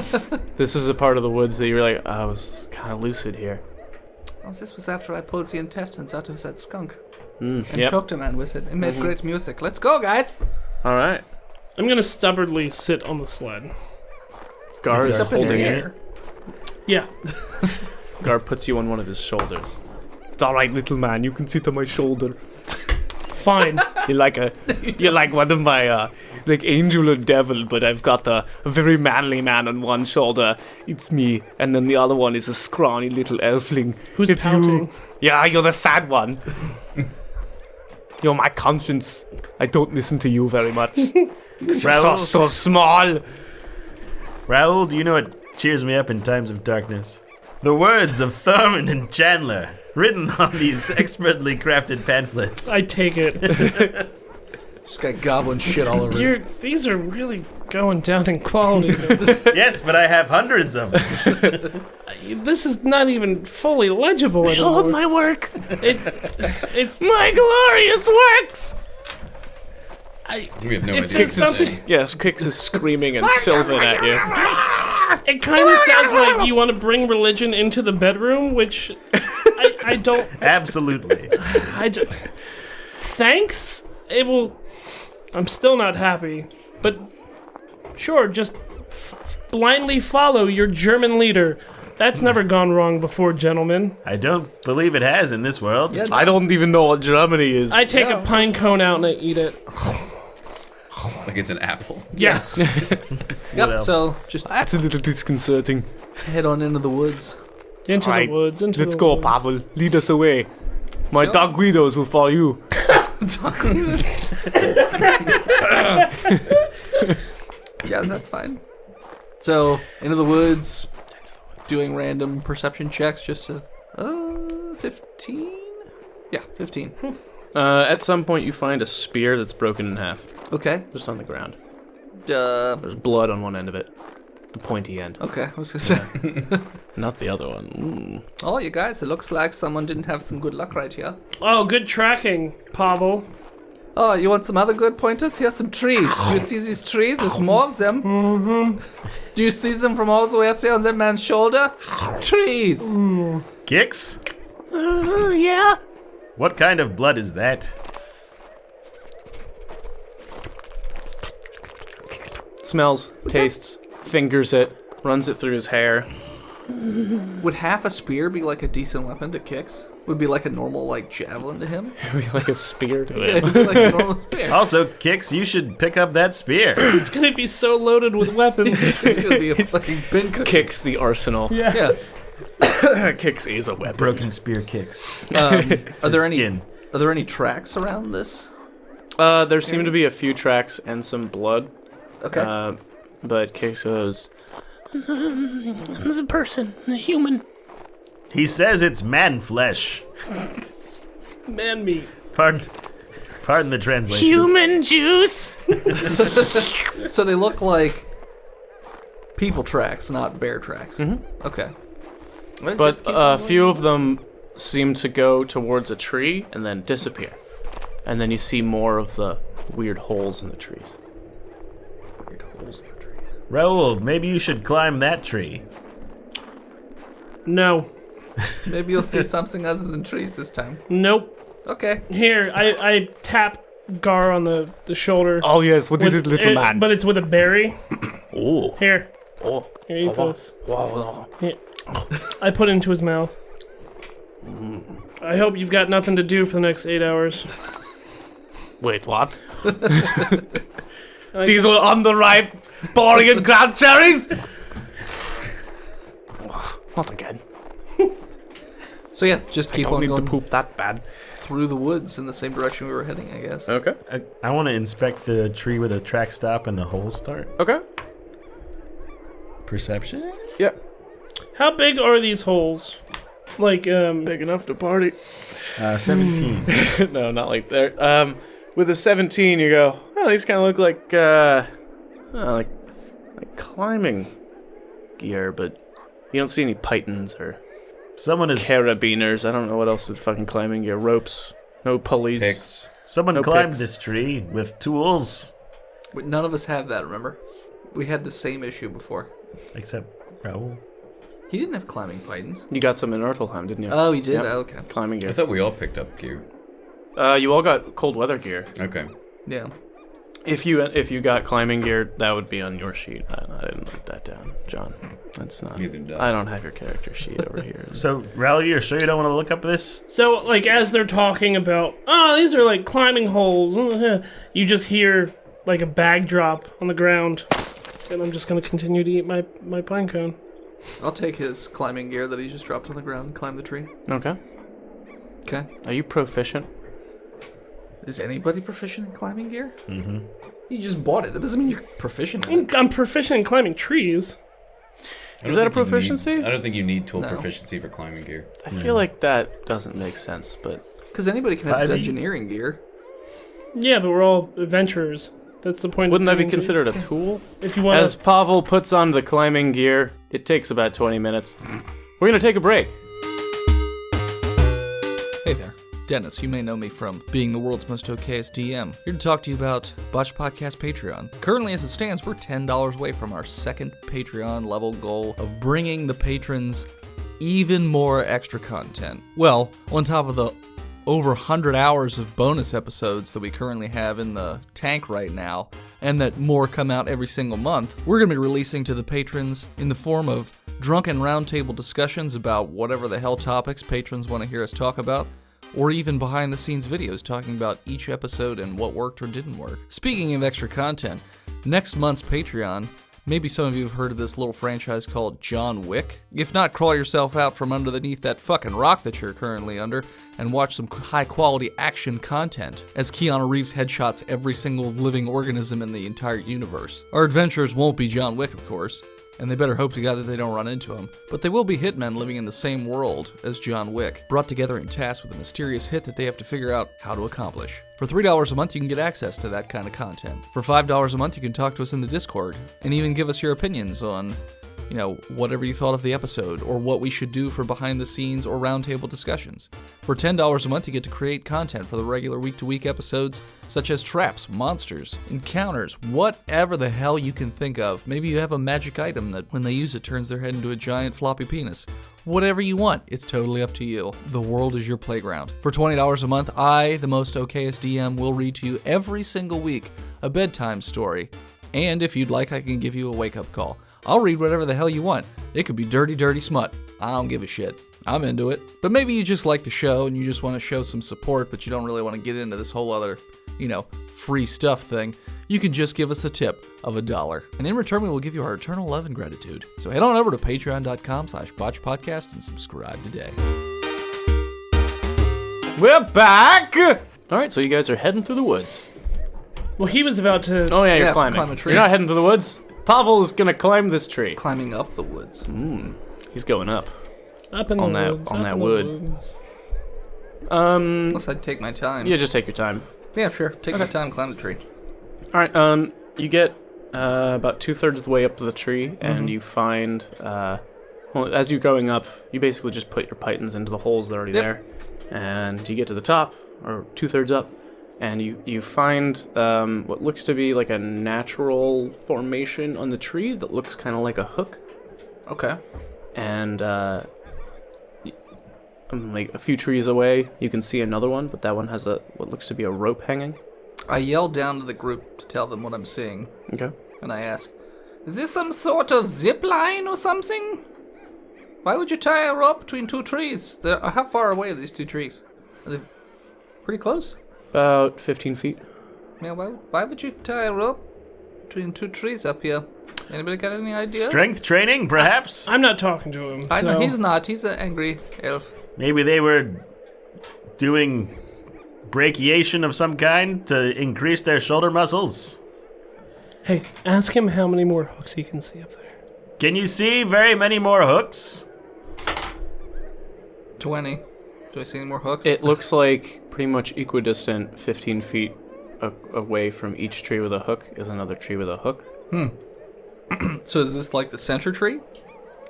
This is a part of the woods that you were like, oh, I was kind of lucid here. Well, this was after I pulled the intestines out of that skunk. And Yep. choked a man with it. It made great music. Let's go, guys. All right. I'm gonna stubbornly sit on the sled. Gar is It's up in the holding it. air. Yeah. Gar puts you on one of his shoulders. It's all right, little man. You can sit on my shoulder. Fine. You're like one of my like angel or devil, but I've got a very manly man on one shoulder. It's me, and then the other one is a scrawny little elfling. Who's it's pouting? You. Yeah, you're the sad one. You're my conscience. I don't listen to you very much. You're so small. Raoul, do you know what cheers me up in times of darkness? The words of Thurmond and Chandler, written on these expertly crafted pamphlets. I take it. Just got goblin shit all over it. These are really going down in quality. Yes, but I have hundreds of them. This is not even fully legible anymore. Behold my work. It's My glorious works. We have no It idea. says something. Yes, Kix is screaming and sylvan at you. It kind of sounds like you want to bring religion into the bedroom, which I don't. Absolutely. Thanks. It will. I'm still not happy, but sure, just blindly follow your German leader. That's never gone wrong before, gentlemen. I don't believe it has in this world. Yeah, I don't even know what Germany is. I take a pine cone out and I eat it. Like it's an apple. Yes. Yep, so just That's a little disconcerting. head on into the woods. Into Alright, the woods. Into Let's the go, woods. Pavel. Lead us away. My dog Guidos will follow you. Yeah, that's fine. So, into the woods, doing random perception checks just to... 15? Yeah, 15. At some point, you find a spear that's broken in half, Okay. just on the ground. Uh, There's blood on one end of it, the pointy end, okay, I was gonna say. not the other one. Oh, you guys, it looks like someone didn't have some good luck right here. Oh, good tracking, Pavel. Oh, you want some other good pointers? Here's some trees. Do you see these trees? There's more of them. Mm-hmm. Do you see them from all the way up there on that man's shoulder? Trees. Kix? Yeah. What kind of blood is that? Smells, tastes, fingers it, runs it through his hair. Would half a spear be like a decent weapon to Kix? Would be like a normal like javelin to him? Maybe like a spear to Yeah, him. it'd be like a normal spear. Also, Kix, you should pick up that spear. It's gonna be so loaded with weapons. It's gonna be a fucking bin cookie. Kicks the arsenal. Yeah. Kicks is a weapon. Broken spear kicks. Are there any? Skin. Are there any tracks around this? There seem to be a few tracks and some blood. Okay. But Kix goes, there's a person, a human. He says it's man flesh. Man meat. Pardon? Pardon the translation. Human juice. So they look like people tracks, not bear tracks. Mm-hmm. Okay. Well, But just keep a going. few of them seem to go towards a tree and then disappear. And then you see more of the weird holes in the trees. Raoul, maybe you should climb that tree. No. Maybe you'll see something other than trees this time. Nope. Okay. Here, I tap Gar on the shoulder. Oh yes, what is it, little man? But it's with a berry. Oh. Here. Oh. Here, eat this. Wow. Here. I put it into his mouth. I hope you've got nothing to do for the next 8 hours. Wait, what? These are underripe, boring and ground cherries? Not again. So yeah, just keep Don't on need to going poop that bad. through the woods in the same direction we were heading, I guess. Okay. I want to inspect the tree where the track stop and the holes start. Okay. Perception? Yeah. How big are these holes? Like, Big enough to party. 17. No, not like there. With a 17, you go, oh, these kind of look like climbing gear, but you don't see any pythons or Someone has carabiners. I don't know what else is fucking climbing gear. Ropes. No pulleys. Picks. Someone No climbed picks. this tree with tools, But none of us have that, remember? We had the same issue before. except Raoul. He didn't have climbing pythons. You got some in Urtelheim, didn't you? Oh, he did? Yep. Oh, okay. Climbing I gear. thought we all picked up gear. You all got cold weather gear. Okay. Yeah. If you got climbing gear, that would be on your sheet. I didn't write that down, John. That's not. Neither did I. I don't have your character sheet over here. So, Raoul, you're sure you don't want to look up this? so, like, as they're talking about, oh, these are like climbing holes, you just hear, like, a bag drop on the ground. And I'm just going to continue to eat my pine cone. I'll take his climbing gear that he just dropped on the ground and climb the tree. Okay. Okay. Are you proficient? Is anybody proficient in climbing gear? Mm-hmm. You just bought it. That doesn't mean you're proficient in it. I'm proficient in climbing trees. I Is don't that a think you proficiency? I don't think you need tool No. proficiency for climbing gear. I feel like that doesn't make sense, but Because anybody can have 5e? dungeoneering gear. Yeah, but we're all adventurers. That's the point. wouldn't of that be D&D. considered a tool? If you want As Pavel puts on the climbing gear, it takes about 20 minutes. We're gonna take a break. Hey there. Dennis, you may know me from being the world's most okayest DM. Here to talk to you about Botched Podcast Patreon. Currently, as it stands, we're $10 away from our second Patreon level goal of bringing the patrons even more extra content. Well, on top of the over 100 hours of bonus episodes that we currently have in the tank right now, and that more come out every single month, we're going to be releasing to the patrons in the form of drunken roundtable discussions about whatever the hell topics patrons want to hear us talk about, or even behind-the-scenes videos talking about each episode and what worked or didn't work. Speaking of extra content, next month's Patreon, maybe some of you have heard of this little franchise called John Wick. If not, crawl yourself out from underneath that fucking rock that you're currently under and watch some high-quality action content as Keanu Reeves headshots every single living organism in the entire universe. Our adventures won't be John Wick, of course, and they better hope to God that they don't run into him. But they will be hitmen living in the same world as John Wick, brought together and tasked with a mysterious hit that they have to figure out how to accomplish. For $3 a month, you can get access to that kind of content. For $5 a month, you can talk to us in the Discord, and even give us your opinions on, whatever you thought of the episode, or what we should do for behind-the-scenes or roundtable discussions. For $10 a month, you get to create content for the regular week-to-week episodes, such as traps, monsters, encounters, whatever the hell you can think of. Maybe you have a magic item that, when they use it, turns their head into a giant floppy penis. Whatever you want, it's totally up to you. The world is your playground. For $20 a month, I, the most okayest DM, will read to you every single week a bedtime story. And if you'd like, I can give you a wake-up call. I'll read whatever the hell you want. It could be dirty, dirty smut. I don't give a shit. I'm into it. But maybe you just like the show and you just want to show some support, but you don't really want to get into this whole other, free stuff thing. You can just give us a tip of $1. And in return, we will give you our eternal love and gratitude. So head on over to patreon.com/botchpodcast and subscribe today. We're back! Alright, so you guys are heading through the woods. Well, he was about to. Oh yeah, you're Yeah, climbing. climb a tree. You're not heading through the woods. Pavel is gonna climb this tree. Climbing up the woods. He's going up. Up in on the that- woods. on up that in the wood. woods. Unless I'd take my time. Yeah, just take your time. Yeah, sure. Take your time, climb the tree. All right. You get about 2/3 of the way up to the tree, and you find. Well, as you're going up, you basically just put your pythons into the holes that are already there, and you get to the top, or 2/3 up, and you find what looks to be like a natural formation on the tree that looks kind of like a hook. Okay. And like a few trees away, you can see another one, but that one has what looks to be a rope hanging. I yell down to the group to tell them what I'm seeing, Okay. and I ask, "Is this some sort of zip line or something? Why would you tie a rope between two trees? How far away are these two trees? Are they pretty close? About 15 feet. Yeah, why would you tie a rope between two trees up here? Anybody got any ideas? Strength training, perhaps? I'm not talking to him. I know so- he's not. He's an angry elf. Maybe they were doing brachiation of some kind to increase their shoulder muscles. Hey, ask him how many more hooks he can see up there. Can you see very many more hooks? 20. Do I see any more hooks? It looks like pretty much equidistant, 15 feet away from each tree with a hook is another tree with a hook. So is this like the center tree?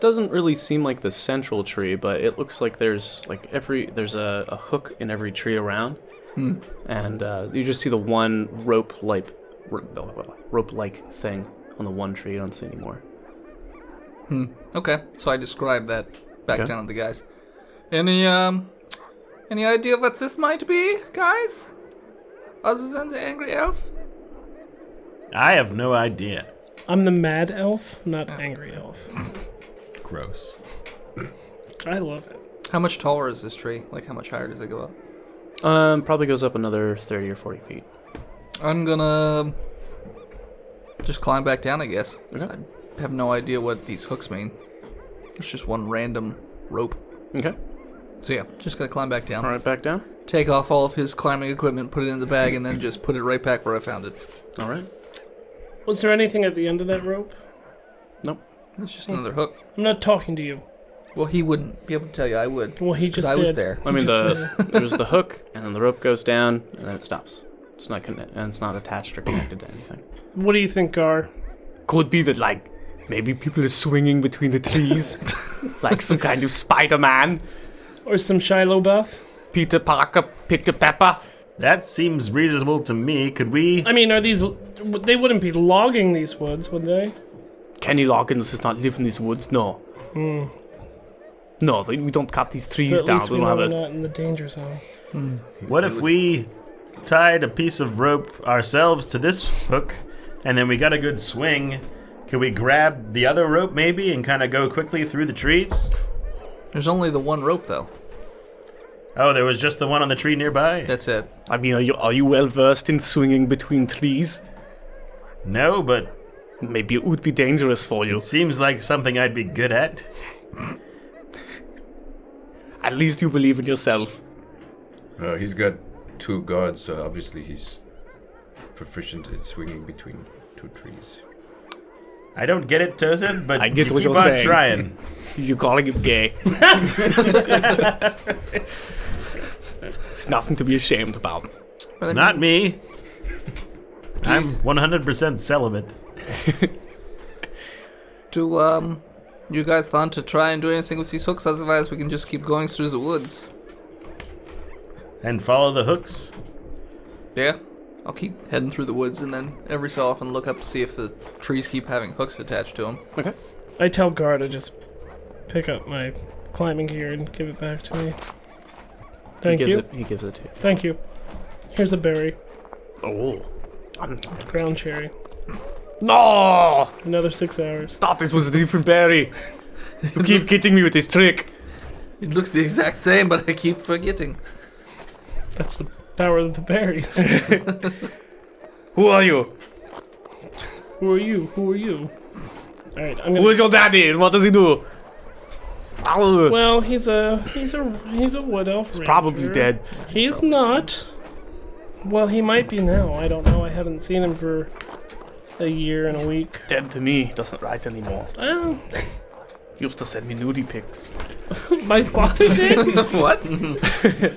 Doesn't really seem like the central tree, but it looks like there's a hook in every tree around, and you just see the one rope-like thing on the one tree. You don't see any more. Okay, so I described that back Okay. down to the guys. Any idea what this might be, guys? Other than the angry elf? I have no idea. I'm the mad elf, not angry elf. Gross. I love it. How much taller is this tree? Like, how much higher does it go up? Probably goes up another 30 or 40 feet. I'm gonna just climb back down, I guess. 'Cause Okay. I have no idea what these hooks mean. It's just one random rope. Okay. So yeah, just gonna climb back down. All right, back down. Take off all of his climbing equipment, put it in the bag, and then just put it right back where I found it. All right. Was there anything at the end of that rope? Nope. It's just another hook. I'm not talking to you. Well, he wouldn't be able to tell you. I would. Well, he 'Cause just I did. was there. I mean, Just there's the hook, and then the rope goes down, and then it stops. It's not and it's not attached or connected to anything. What do you think, Gar? Could be that, like, maybe people are swinging between the trees, like some kind of Spider-Man. Or some Shiloh buff? Peter Parker picked a pepper. That seems reasonable to me. Could we... I mean, are these... They wouldn't be logging these woods, would they? Kenny Loggins does not live in these woods, no. No, we don't cut these trees So at down. least We we don't know have we're it. not in the danger zone. What if we tied a piece of rope ourselves to this hook, and then we got a good swing? Could we grab the other rope maybe and kind of go quickly through the trees? There's only the one rope, though. Oh, there was just the one on the tree nearby? That's it. I mean, are you well versed in swinging between trees? No, but Maybe it would be dangerous for you. it seems like something I'd be good at. At least you believe in yourself. He's got 2 guards, so obviously he's proficient at swinging between 2 trees. I don't get it, Joseph, but I get you what keep you're on saying. trying. You're calling him gay. It's nothing to be ashamed about. But I mean, Not me. I'm 100% celibate. Do you guys want to try and do anything with these hooks? Otherwise, we can just keep going through the woods. And follow the hooks. Yeah. I'll keep heading through the woods and then every so often look up to see if the trees keep having hooks attached to them. Okay. I tell Gar to just pick up my climbing gear and give it back to me. Thank you. He gives it to you. Thank you. Here's a berry. Oh. Ground cherry. No! Another 6 hours. Thought this was a different berry. You keep getting me with this trick. It looks the exact same, but I keep forgetting. That's the power of the berries. Who are you? Who are you? Who are you? Alright, I'm Who gonna... is your daddy and what does he do? Ow. Well, he's a wood elf ranger. Probably dead. He's not. Well, he might be now. I don't know. I haven't seen him for a year and a week. Dead to me. Doesn't write anymore. Well, Used to send me nudie pics. my father did. What?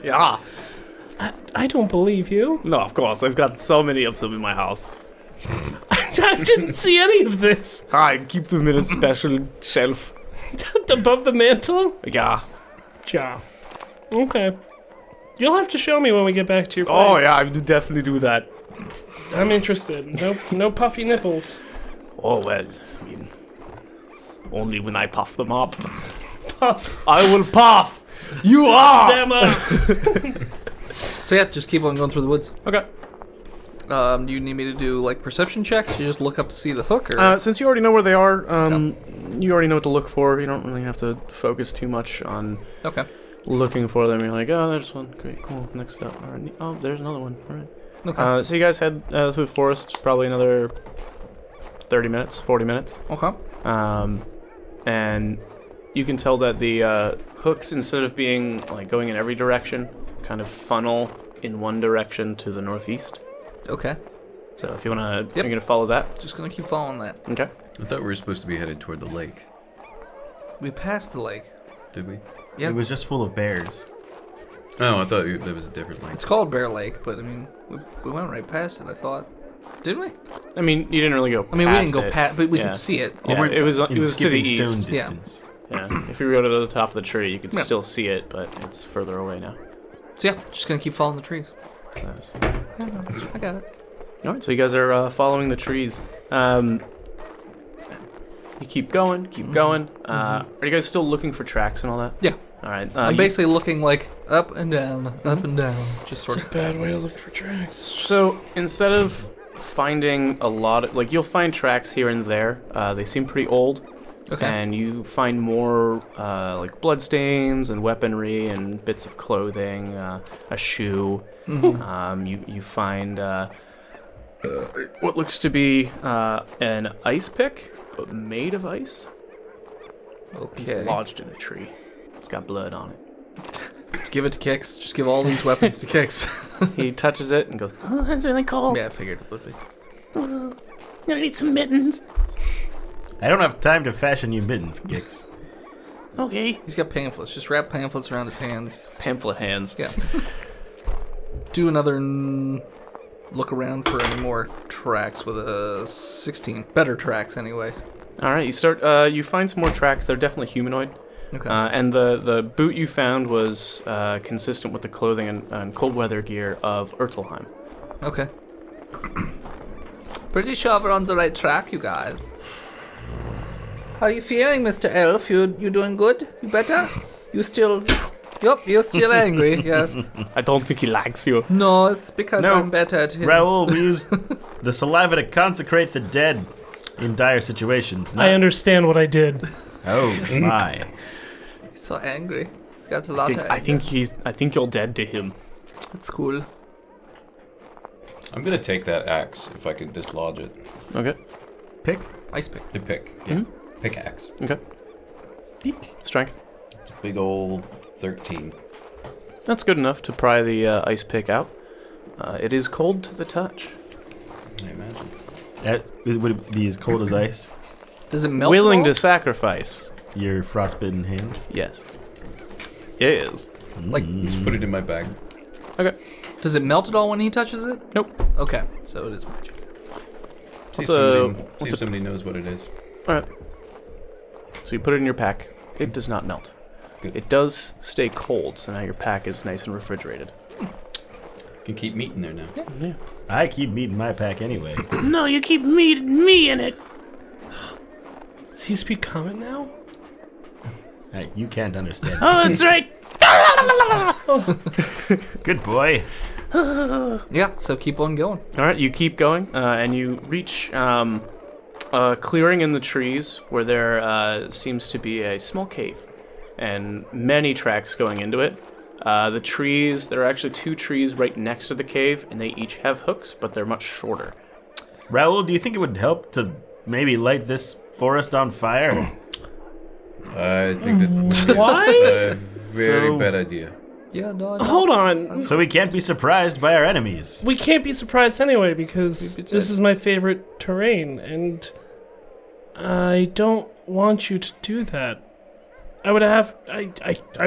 Yeah. I don't believe you. No, of course. I've got so many of them in my house. I didn't see any of this. I keep them in a special shelf. Above the mantle? Yeah. Ja. Okay. You'll have to show me when we get back to your place. Oh, yeah, I will definitely do that. I'm interested. No puffy nipples. Oh, well, I mean, only when I puff them up. Puff I will puff! You are! them up. So yeah, just keep on going through the woods. Okay. Do you need me to do like perception checks? You just look up to see the hook, or Since you already know where they are, you already know what to look for. You don't really have to focus too much on okay. looking for them. You're like, oh, there's one. Great, cool. Next up. All right. Oh, there's another one. All right. Okay. So you guys head through the forest, probably another 30 minutes, 40 minutes. Okay. And you can tell that the hooks, instead of being like going in every direction, kind of funnel in one direction to the northeast. Okay. So if you wanna, Yep. you're gonna follow that. Just gonna keep following that. Okay. I thought we were supposed to be headed toward the lake. We passed the lake. Did we? Yeah. It was just full of bears. Oh, I thought there was a different lake. It's called Bear Lake, but I mean, we went right past it. I thought, didn't we? I mean, you didn't really go. I mean, we didn't go it. past, but we Yeah. could see it. Yeah, it was to the skipping east. stone Yeah. distance. Yeah. If you go to the top of the tree, you could Yeah. still see it, but it's further away now. So yeah, just gonna keep following the trees. Nice. I got it. All right, so you guys are following the trees. You keep going, keep going. Are you guys still looking for tracks and all that? Yeah. All right. I'm basically looking like up and down, up and down, just sort It's a of. bad way to look for tracks. So instead of finding a lot of, like, you'll find tracks here and there. They seem pretty old. Okay. And you find more like bloodstains and weaponry and bits of clothing, a shoe. You find what looks to be an ice pick, but made of ice. It's Okay. lodged in a tree. It's got blood on it. Give it to Kix. Just give all these weapons to Kix. He touches it and goes, "Oh, that's really cold. Yeah, I figured it would be. I'm gonna need some mittens." I don't have time to fashion you mittens, Gix. Okay. He's got pamphlets. Just wrap pamphlets around his hands. Pamphlet hands. Yeah. Do another look around for any more tracks with a 16. Better tracks, anyways. All right. You start. You find some more tracks. They're definitely humanoid. Okay. And the boot you found was consistent with the clothing and cold weather gear of Ertelheim. Okay. Pretty sure we're on the right track, you guys. How are you feeling, Mr. Elf? You doing good? You better? You still... Yup, you're still angry, yes. I don't think he likes you. No, it's because No, I'm better at him. Raoul, we use the saliva to consecrate the dead in dire situations. I understand what I did. Oh my! He's so angry. He's got a lot of anger. I think you're dead to him. It's cool. I'm gonna take that axe if I could dislodge it. Okay. Pick. Ice pick. The pick. Yeah. Pickaxe. Okay. Strength. It's a big old 13. That's good enough to pry the ice pick out. It is cold to the touch. I imagine. Would it be as cold as ice? Does it melt? Willing at to all? sacrifice. Your frostbitten hands. Yes. It is. Like, Just put it in my bag. Okay. does it melt at all when he touches it? Nope. Okay, so it is magic. See if What's somebody knows what it is. All right. So you put it in your pack. It does not melt. Good. It does stay cold, so now your pack is nice and refrigerated. Can keep meat in there now. Yeah. I keep meat in my pack anyway. No, you keep me in it. Does he speak common now? You can't understand. Oh, that's right. Good boy. Yeah, so keep on going. All right, you keep going, and you reach a clearing in the trees where there seems to be a small cave, and many tracks going into it. The trees, there are actually two trees right next to the cave, and they each have hooks, but they're much shorter. Raoul, do you think it would help to maybe light this forest on fire? I think that would be Why? a very So- bad idea. Yeah, no, no. Hold on. So we can't be surprised by our enemies. We can't be surprised anyway because We did. this is my favorite terrain and I don't want you to do that. I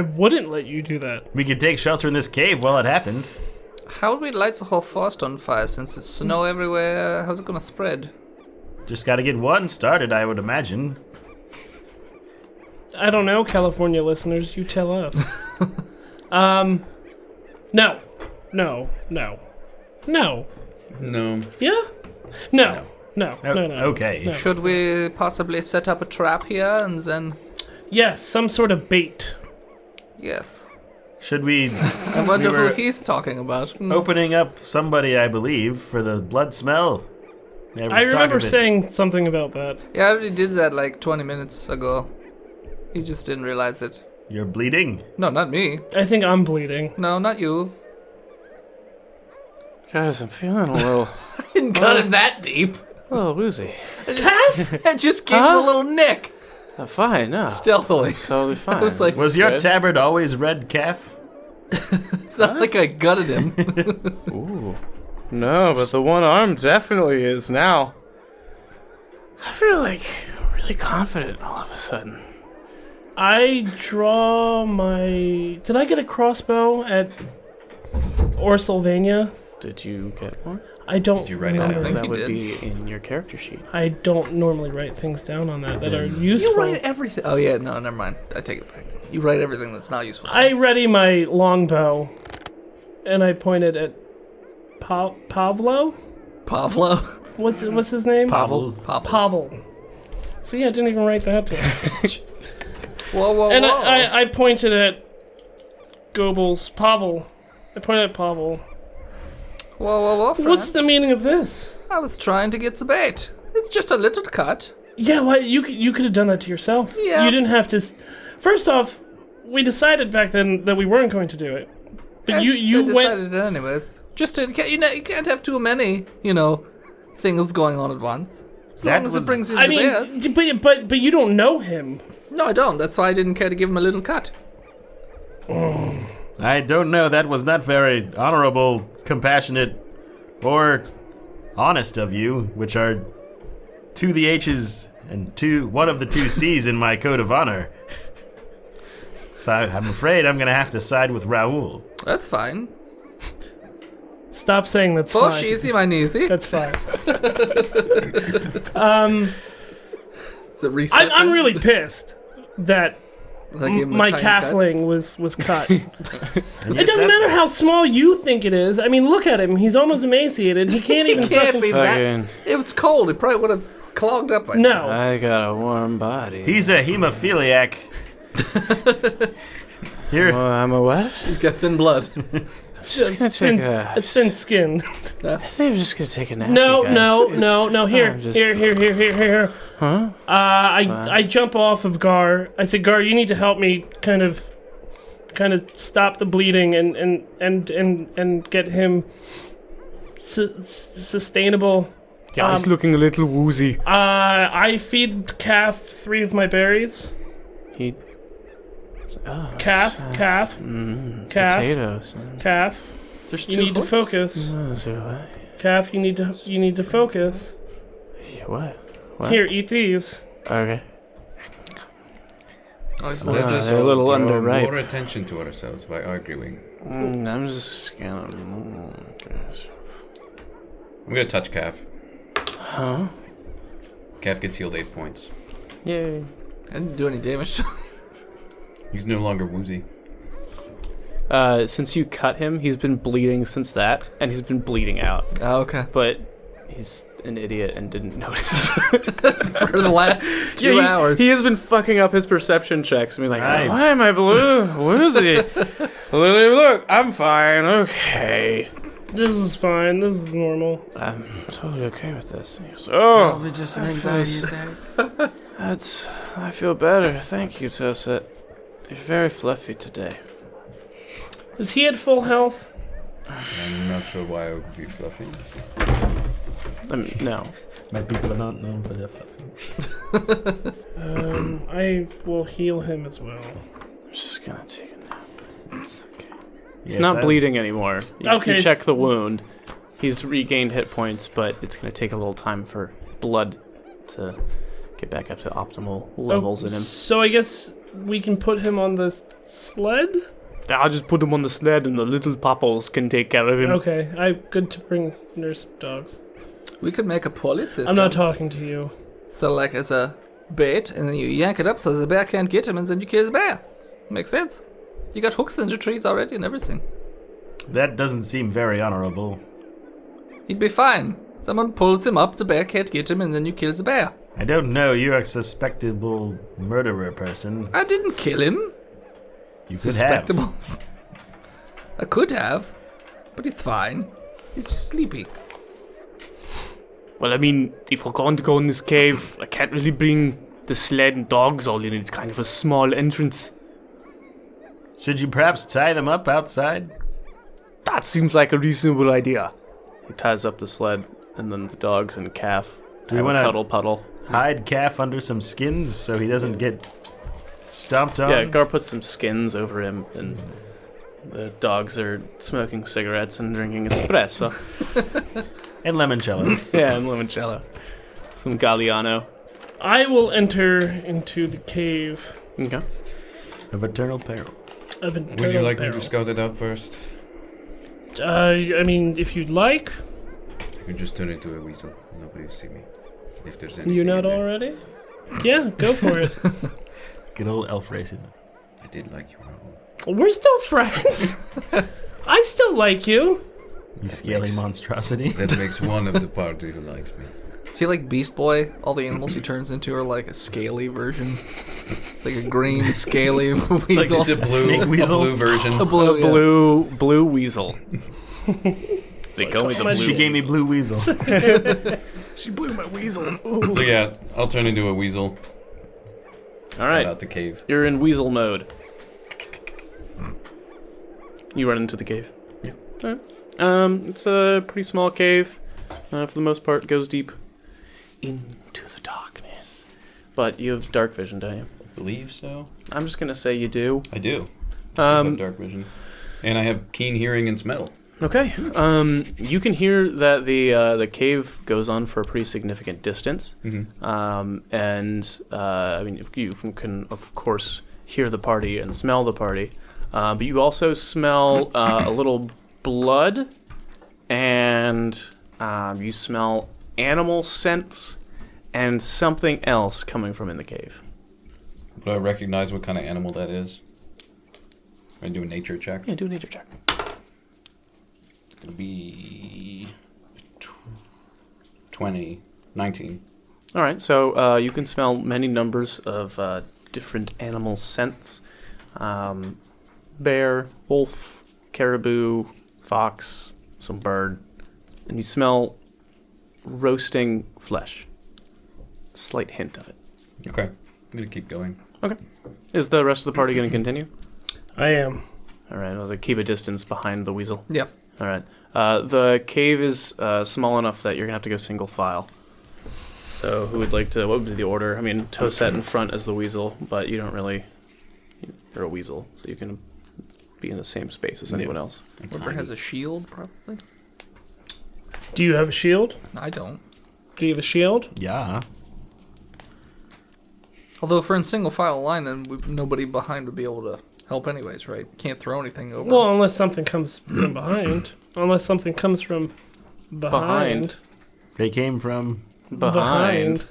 wouldn't let you do that. We could take shelter in this cave while it happened. How would we light the whole forest on fire since it's snow everywhere? How's it gonna spread? Just gotta get one started, I would imagine. I don't know, California listeners. You tell us. No. No. Yeah? No. Okay. No. Should we possibly set up a trap here and then... Yes, some sort of bait. Yes. Should we... I wonder We who were- he's talking about. Opening up somebody, I believe, for the blood smell. There was I talk remember of it. saying something about that. Yeah, I already did that like 20 minutes ago. He just didn't realize it. You're bleeding. No, not me. I think I'm bleeding. No, not you. Guys, I'm feeling a little, Didn't cut it that deep. woozy. I just gave him a little nick. I'm fine, no. Stealthily. Totally fine. I was like, Was your good. tabard always red calf? it's not like I gutted him. Ooh. No, but the one arm definitely is now. I feel like really confident all of a sudden. I draw my... Did I get a crossbow at Orsilvania? Did you get one? I don't Did you write it down? remember. think That you would did. be in your character sheet. I don't normally write things down on that are You useful. write everything. Oh, yeah, no, never mind. I take it back. You write everything that's not useful. I ready my longbow, and I pointed at Pavlo? Pavlo. What's his name? Pavel. Pavel. See, I didn't even write that down. Whoa. And I pointed at Goebbels. Pavel. I pointed at Pavel. Whoa, friend. What's the meaning of this? I was trying to get the bait. It's just a little cut. Yeah, why you could have done that to yourself. Yeah. You didn't have to. First off, we decided back then that we weren't going to do it. But you I went. decided it anyways. Just to, you can't have too many, things going on at once. As long as it brings in I the best. mean, but you don't know him. No, I don't. That's why I didn't care to give him a little cut. I don't know. That was not very honorable, compassionate, or honest of you, which are two the H's and one of the two C's in my code of honor. So I'm afraid I'm going to have to side with Raoul. That's fine. Stop saying that's Bush, fine. easy, my easy. That's fine. Is it reset? I'm really pissed that Like give him a my tiny cut? halfling was cut. It doesn't matter how small you think it is. I mean, look at him. He's almost emaciated. He can't even Can't fucking... be that. Fucking, It was cold. It probably would have clogged up. No. I got a warm body. He's a hemophiliac. Here, I'm a what? He's got thin blood. It's thin skin. I think I'm just gonna take a nap. No, you guys. no. It's Here, fine, just- here. Huh? I jump off of Gar. I say, Gar, you need to help me kind of stop the bleeding and get him sustainable. Yeah, he's looking a little woozy. I feed Calf 3 of my berries. He. Oh, Calf. potatoes. Calf. There's You two need to hooks? focus. Oh, so what? Calf, you need to focus. Yeah, what? Here, eat these. Okay. Oh, he's Let Ah, us they're a all little draw underripe. more attention to ourselves by arguing. I'm just gonna. I'm gonna touch Calf. Huh? Calf gets healed 8 points. Yay. I didn't do any damage. He's no longer woozy. Since you cut him, he's been bleeding since that, and he's been bleeding out. Oh, okay. But he's an idiot and didn't notice. For the last 2 hours. He has been fucking up his perception checks and be like, Right. why am I woozy? Look, I'm fine. Okay. This is fine. This is normal. I'm totally okay with this. And he goes, oh, Probably just an anxiety attack. I feel better. Thank you, Toset. You're very fluffy today. Is he at full health? I'm not sure why I would be fluffy. No. my people are not known for their fluffy. I will heal him as well. I'm just gonna take a nap. It's okay. He's Yes, not bleeding anymore. You Okay, check the wound. He's regained hit points, but it's gonna take a little time for blood to get back up to optimal levels in him. So I guess we can put him on the sled? I'll just put him on the sled and the little popples can take care of him. Okay, good to bring nurse dogs. We could make a pulley system. I'm not talking to you. So, like, as a bait, and then you yank it up so the bear can't get him, and then you kill the bear. Makes sense. You got hooks in the trees already and everything. That doesn't seem very honorable. He'd be fine. Someone pulls him up, the bear can't get him, and then you kill the bear. I don't know. You're a suspectable murderer person. I didn't kill him. You could Suspectable. I could have, but he's fine. He's just sleepy. Well, I mean, if we're going to go in this cave, I can't really bring the sled and dogs all in. It's kind of a small entrance. Should you perhaps tie them up outside? That seems like a reasonable idea. He ties up the sled, and then the dogs and Calf Do we have a wanna- cuddle puddle. Hide Calf under some skins so he doesn't get stomped on? Yeah, Gar puts some skins over him, and the dogs are smoking cigarettes and drinking espresso. And limoncello. Yeah, and limoncello. Some Galliano. I will enter into the cave Okay. Of eternal peril. of Would you internal like me peril. to scout it out first? I mean, if you'd like. I can just turn into a weasel. Nobody will see me. If there's anything. You not in there. already? Yeah, go for it. Good old elf racism. I did like you, Raoul. We're still friends. I still like you. You scaly makes- monstrosity. That makes one of the party who likes me. See, like Beast Boy, all the animals he turns into are like a scaly version. It's like a green, scaly weasel. Like it's a blue, snake weasel? a blue version. A blue, yeah. Blue weasel. They call me the blue. She gave me blue weasel. She blew my weasel. So yeah, I'll turn into a weasel. All Get right, out the cave. you're in weasel mode. You run into the cave. Yeah. All right. It's a pretty small cave. For the most part, goes deep into the darkness. But you have dark vision, don't you? I believe so. I'm just gonna say you do. I do. I have Um, dark vision, and I have keen hearing and smell. Okay. You can hear that the cave goes on for a pretty significant distance. Mm-hmm. I mean, if you can of course hear the party and smell the party, but you also smell a little blood, and you smell animal scents and something else coming from in the cave. Do I recognize what kind of animal that is? I do a nature check. Yeah, do a nature check. It's gonna be 20, 19. All right, so you can smell many numbers of different animal scents. Bear, wolf, caribou, fox, some bird. And you smell roasting flesh. Slight hint of it. Okay, I'm gonna keep going. Okay. Is the rest of the party going to continue? I am. All right, well, keep a distance behind the weasel. Yep. All right. The cave is small enough that you're going to have to go single file. So who would like to, what would be the order? I mean, Toset in front as the weasel, but you don't really, you're a weasel, so you can be in the same space as anyone else. Whoever has a shield, probably. Do you have a shield? I don't. Do you have a shield? Yeah. Although if we're in single file line, then nobody behind would be able to help anyways, right? Can't throw anything over. Well, unless something comes from behind. Unless something comes from behind. They came from... Behind.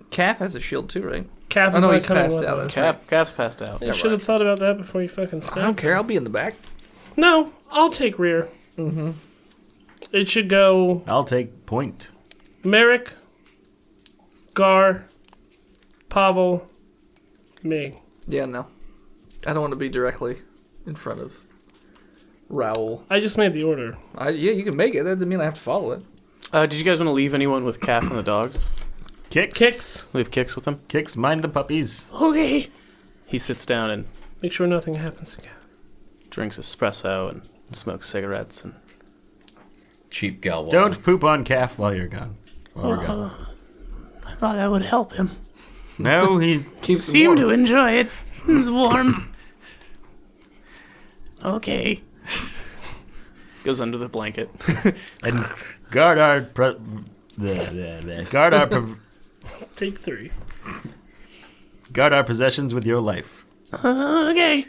Calf has a shield too, right? Calf I is know not he's coming passed with out. us. Calf's passed out. You Yeah, should have right. thought about that before you fucking I don't stepped. care. I'll be in the back. No, I'll take rear. Mm-hmm. It should go I'll take point. Merrick, Gar, Pavel, me. Yeah, no. I don't want to be directly in front of Raoul. I just made the order. Yeah, you can make it. That doesn't mean I have to follow it. Did you guys want to leave anyone with Calf and the dogs? Kicks. Kicks. Leave Kicks with them? Kicks, mind the puppies. Okay. He sits down and Make sure nothing happens again. drinks espresso and smokes cigarettes and Cheap gal water. Don't poop on Calf while you're gone. While we're gone. I thought that would help him. No, he... Keeps Seemed to enjoy it. It was warm. Okay. Goes under the blanket. And guard our... Guard our... Take 3. Guard our possessions with your life. Okay.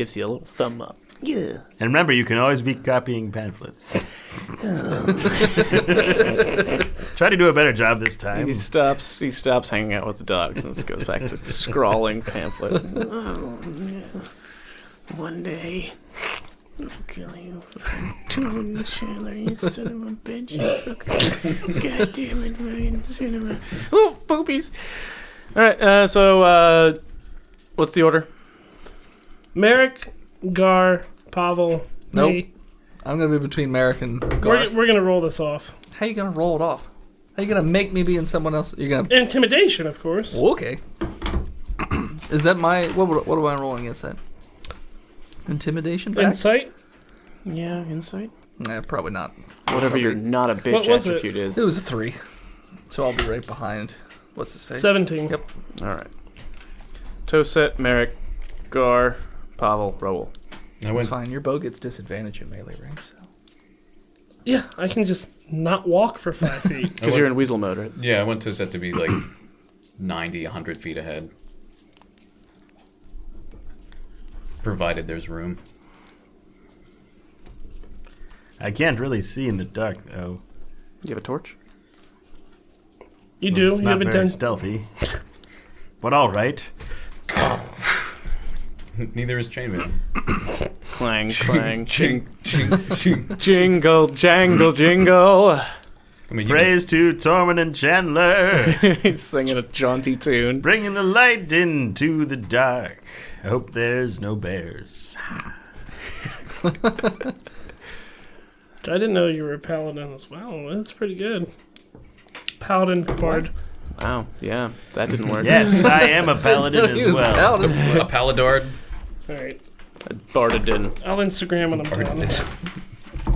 Gives you a little thumb up. And remember, you can always be copying pamphlets. Try to do a better job this time. He stops hanging out with the dogs and goes back to scrawling pamphlet. Oh, yeah. One day, I'll kill you for doing Chandler, you son of a bitch. God damn it, man. Son of a... Oh, poopies. Alright, so, what's the order? Merrick, Gar, Pavel, Nope. me. I'm gonna be between Merrick and Gar. We're gonna roll this off. How you gonna roll it off? How you gonna make me be in someone else? You're gonna... Intimidation, of course. Okay. Is that my... What am I rolling against that? Intimidation back? Insight. Yeah, insight? Nah, probably not. Whatever your not a bitch What was it? attribute is. It was a 3. So I'll be right behind... What's his face? 17. Yep. Alright. Toset, Merrick, Gar, Pavel, Rowell. That's fine. Your bow gets disadvantage in melee range, so... Yeah, I can just not walk for 5 feet. Because you're in weasel mode, right? Yeah, I want to set to be like 90, 100 feet ahead. Provided there's room. I can't really see in the dark, though. You have a torch? You do. It's You not have a very den. stealthy. But all right. Neither is Chainman. Clang, clang, Ching, ching, ching. jingle, jangle, jingle. I mean, you Praise to Tormund and Chandler, He's singing a jaunty tune. bringing the light into the dark. I hope there's no bears. I didn't know you were a paladin as well. That's pretty good. Paladin, bard. Wow, yeah, that didn't work. Yes, I am a paladin He as was well. paladin. a Paladard. All right. Barded didn't. I'll Instagram when I'm done.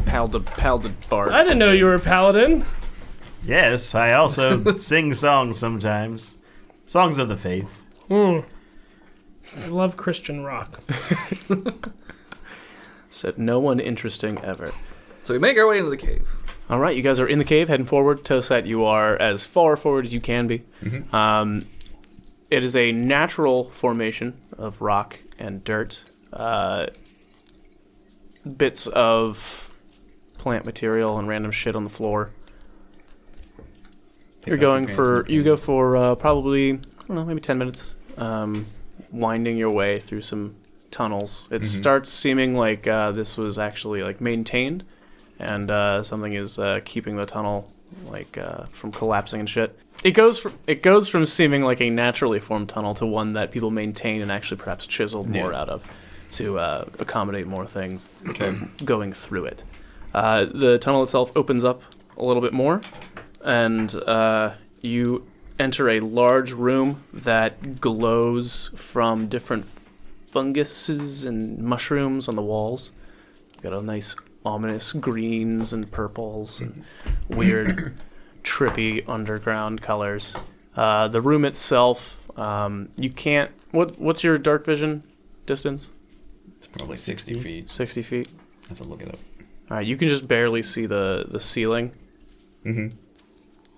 Palded bard. I didn't know you were a paladin. Yes, I also sing songs sometimes. Songs of the faith. I love Christian rock. Said no one interesting ever. So we make our way into the cave. All right, you guys are in the cave, heading forward. Toset, you are as far forward as you can be. It is a natural formation of rock and dirt. Bits of plant material and random shit on you go for probably, I don't know, maybe 10 minutes, winding your way through some tunnels. It starts seeming like this was actually like maintained, and something is keeping the tunnel like from collapsing and shit. It goes from seeming like a naturally formed tunnel to one that people maintain and actually perhaps chiseled more out of to accommodate more things going through it. The tunnel itself opens up a little bit more, and you enter a large room that glows from different funguses and mushrooms on the walls. Got a nice ominous greens and purples and weird trippy underground colors. The room itself, you can't... What's your dark vision distance? It's probably 60 feet. 60 feet? I have to look it up. All right, you can just barely see the ceiling.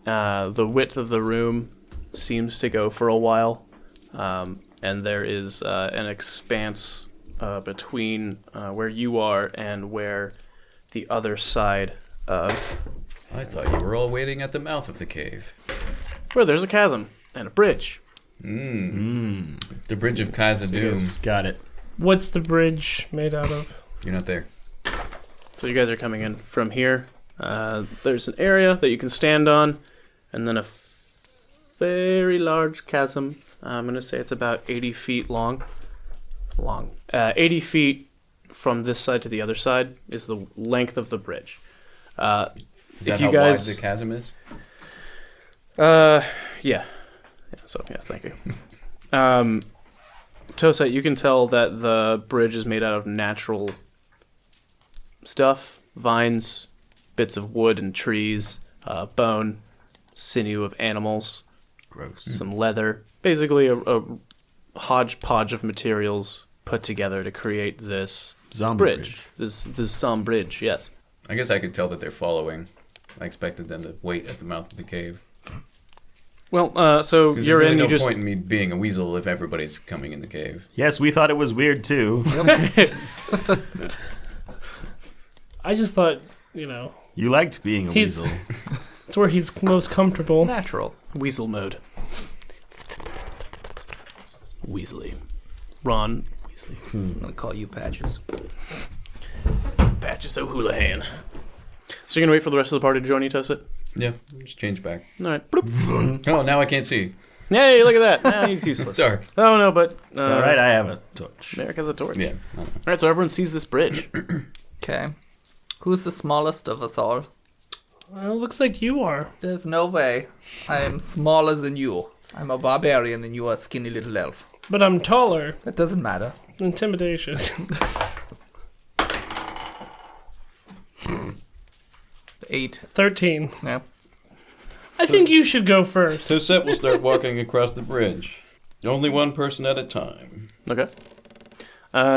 The width of the room seems to go for a while, and there is an expanse between where you are and where the other side of... I thought you were all waiting at the mouth of the cave. where there's a chasm and a bridge. The Bridge of Khazad-dûm. Got it. What's the bridge made out of? You're not there. So you guys are coming in from here. There's an area that you can stand on, and then a very large chasm. I'm going to say it's about 80 feet long. 80 feet from this side to the other side is the length of the bridge. Is that how wide the chasm is? Yeah. So, thank you. Toset, you can tell that the bridge is made out of natural stuff. Vines, bits of wood and trees, bone, sinew of animals. Gross. Some leather. Basically a hodgepodge of materials put together to create this bridge. This some bridge, yes. I guess I could tell that they're following. I expected them to wait at the mouth of the cave. Well, so There's you're really in. no You just point in me being a weasel if everybody's coming in the cave. Yes, we thought it was weird too. I just thought, You liked being a He's- weasel. it's where he's most comfortable. Natural. weasel mode. Weasley, Ron Weasley, I'm gonna call you Patches. Patches O'Houlihan. So you're gonna wait for the rest of the party to join you, Tosit? Yeah, just change back. All right. Bloop. Oh, now I can't see. Hey, look at that. Nah, he's useless. It's dark. Oh no, but It's all right. I have a torch. Eric has a torch. Yeah. All right, so everyone sees this bridge. Okay. Who's the smallest of us all? Well, it looks like you are. There's no way. I am smaller than you. I'm a barbarian and you are a skinny little elf. But I'm taller. That doesn't matter. Intimidation. 8. 13. Yeah. I think you should go first. So Set will start walking across the bridge. Only one person at a time. Okay.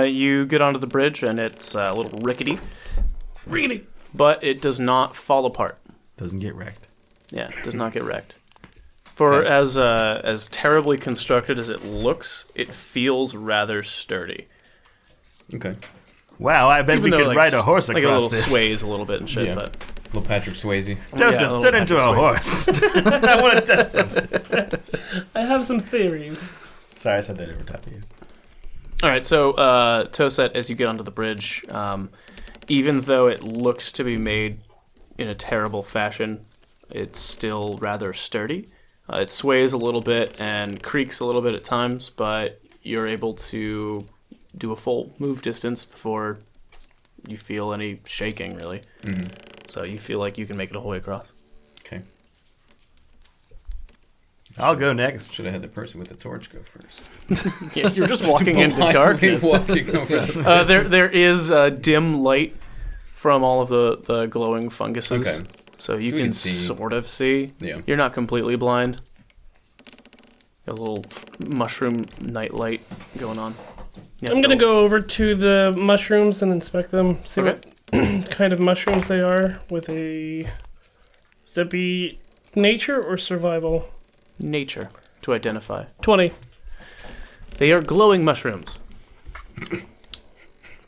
You get onto the bridge, and it's a little rickety, Really? but it does not fall apart. Doesn't get wrecked. Yeah, it does not get wrecked. For as terribly constructed as it looks, it feels rather sturdy. Okay. Wow, I bet Even we though, could ride a horse like across a little this. sways a little bit and shit, Yeah. but Little Patrick Swayze. Joseph, little turn into a Patrick horse. I want to test something. I have some theories. Sorry, I said that over top of you. all right. So Toset, as you get onto the bridge, even though it looks to be made in a terrible fashion, it's still rather sturdy. It sways a little bit and creaks a little bit at times, but you're able to do a full move distance before you feel any shaking, really. Mm-hmm. So you feel like you can make it a whole way across. Okay. I'll go next. Should have had the person with the torch go first. Yeah, you're just walking into Blindly darkness. walking over. There is dim light from all of the glowing funguses, Okay. so you So we can can see. sort of see. Yeah. You're not completely blind. A little mushroom night light going on. Yeah, I'm gonna go over to the mushrooms and inspect them. See Okay. what kind of mushrooms they are. With a, does that be nature or survival? Nature to identify. 20. They are glowing mushrooms,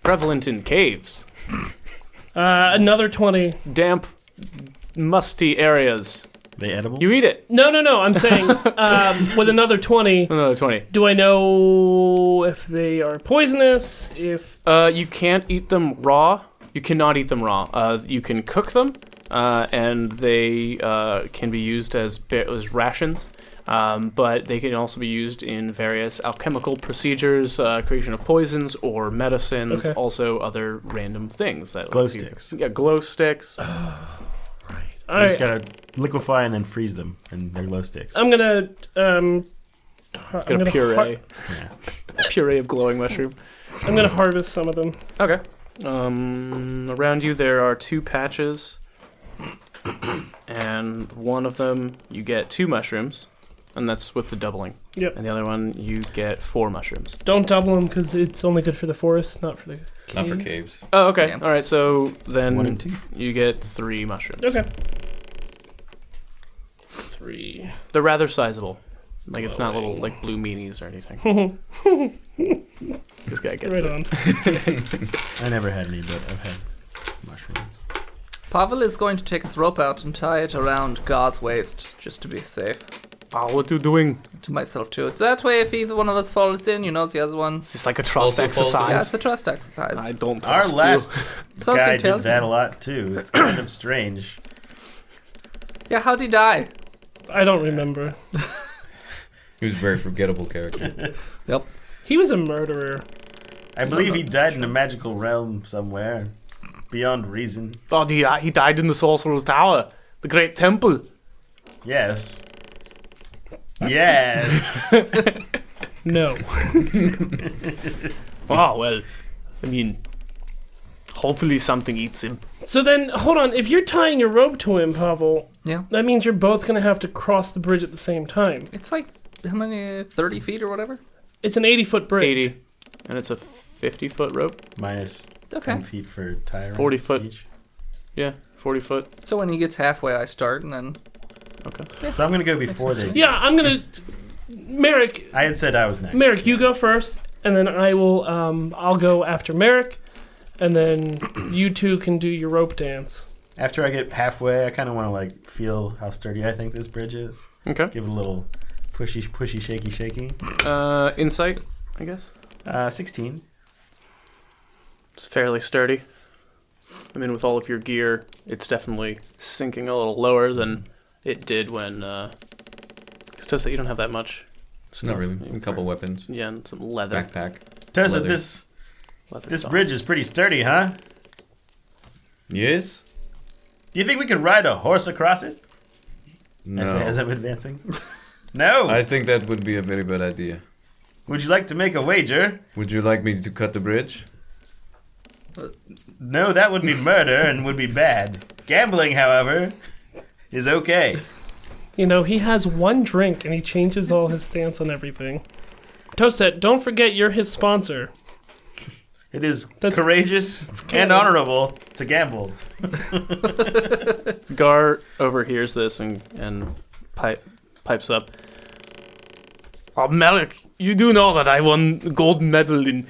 prevalent in caves, Another 20. damp, musty areas. They edible? You eat it. No. I'm saying with another 20. Another 20. Do I know if they are poisonous? If You can't eat them raw. You cannot eat them raw. You can cook them, and they can be used as rations. But they can also be used in various alchemical procedures, creation of poisons or medicines, Okay. also other random things. That Glow sticks. Yeah, glow sticks. You just gotta liquefy and then freeze them, and they're glow sticks. I'm gonna Get a puree. Yeah. Puree of glowing mushroom. I'm gonna harvest some of them. Okay. Around you there are 2 patches, and one of them you get 2 mushrooms, and that's with the doubling. Yep. And the other one you get 4 mushrooms. Don't double them because it's only good for the forest, not for the cave. Not for caves. Oh, okay. Yeah. All right. So then 1 and 2. you get 3 mushrooms. Okay. 3. They're rather sizable. Like it's not little like blue meanies or anything. This guy gets Right it. on. I never had any, but I've had mushrooms. Pavel is going to take his rope out and tie it around Gar's waist, just to be safe. Oh, what are you doing? To myself too. That way, if either one of us falls in, you know the other one. It's just like a trust Also falls exercise. Yeah, it's a trust exercise. I don't Our trust last So guy tells did that me. a lot too. It's kind of strange. Yeah, how'd he die? I don't remember. He was a very forgettable character. Yep. He was a murderer. I believe he died in a magical realm somewhere, beyond reason. you. Oh, he died in the Sorcerer's Tower, the Great Temple. Yes. Yes. No. Oh well, I mean, hopefully something eats him. So then, hold on. If you're tying your rope to him, Pavel, Yeah. that means you're both gonna have to cross the bridge at the same time. It's like, how many, 30 feet or whatever? It's an 80-foot bridge. 80, and it's a 50-foot rope. Minus Okay. 10 feet for tire. 40 foot. Each. Yeah, 40 foot. So when he gets halfway, I start, and then Okay. So I'm gonna go before they. Yeah, I'm gonna. Merrick, I had said I was next. Merrick, you go first, and then I will. I'll go after Merrick, and then you two can do your rope dance. After I get halfway, I kind of want to like feel how sturdy I think this bridge is. Okay. Give it a little pushy, shaky. Insight, I guess. 16. It's fairly sturdy. I mean, with all of your gear, it's definitely sinking a little lower than it did when. Tosa, you don't have that much. Not really. A couple weapons. Yeah, and some leather. Backpack. Tosa, Leather. this Leather bridge is pretty sturdy, huh? Yes? Do you think we could ride a horse across it? No. As I'm advancing. No. I think that would be a very bad idea. Would you like to make a wager? Would you like me to cut the bridge? No, that would be murder and would be bad. Gambling, however, is okay. You know, he has one drink and he changes all his stance on everything. Toset, don't forget you're his sponsor. It is That's- courageous and honorable to gamble. Gar overhears this and pipes up. Oh, Malik, you do know that I won the gold medal in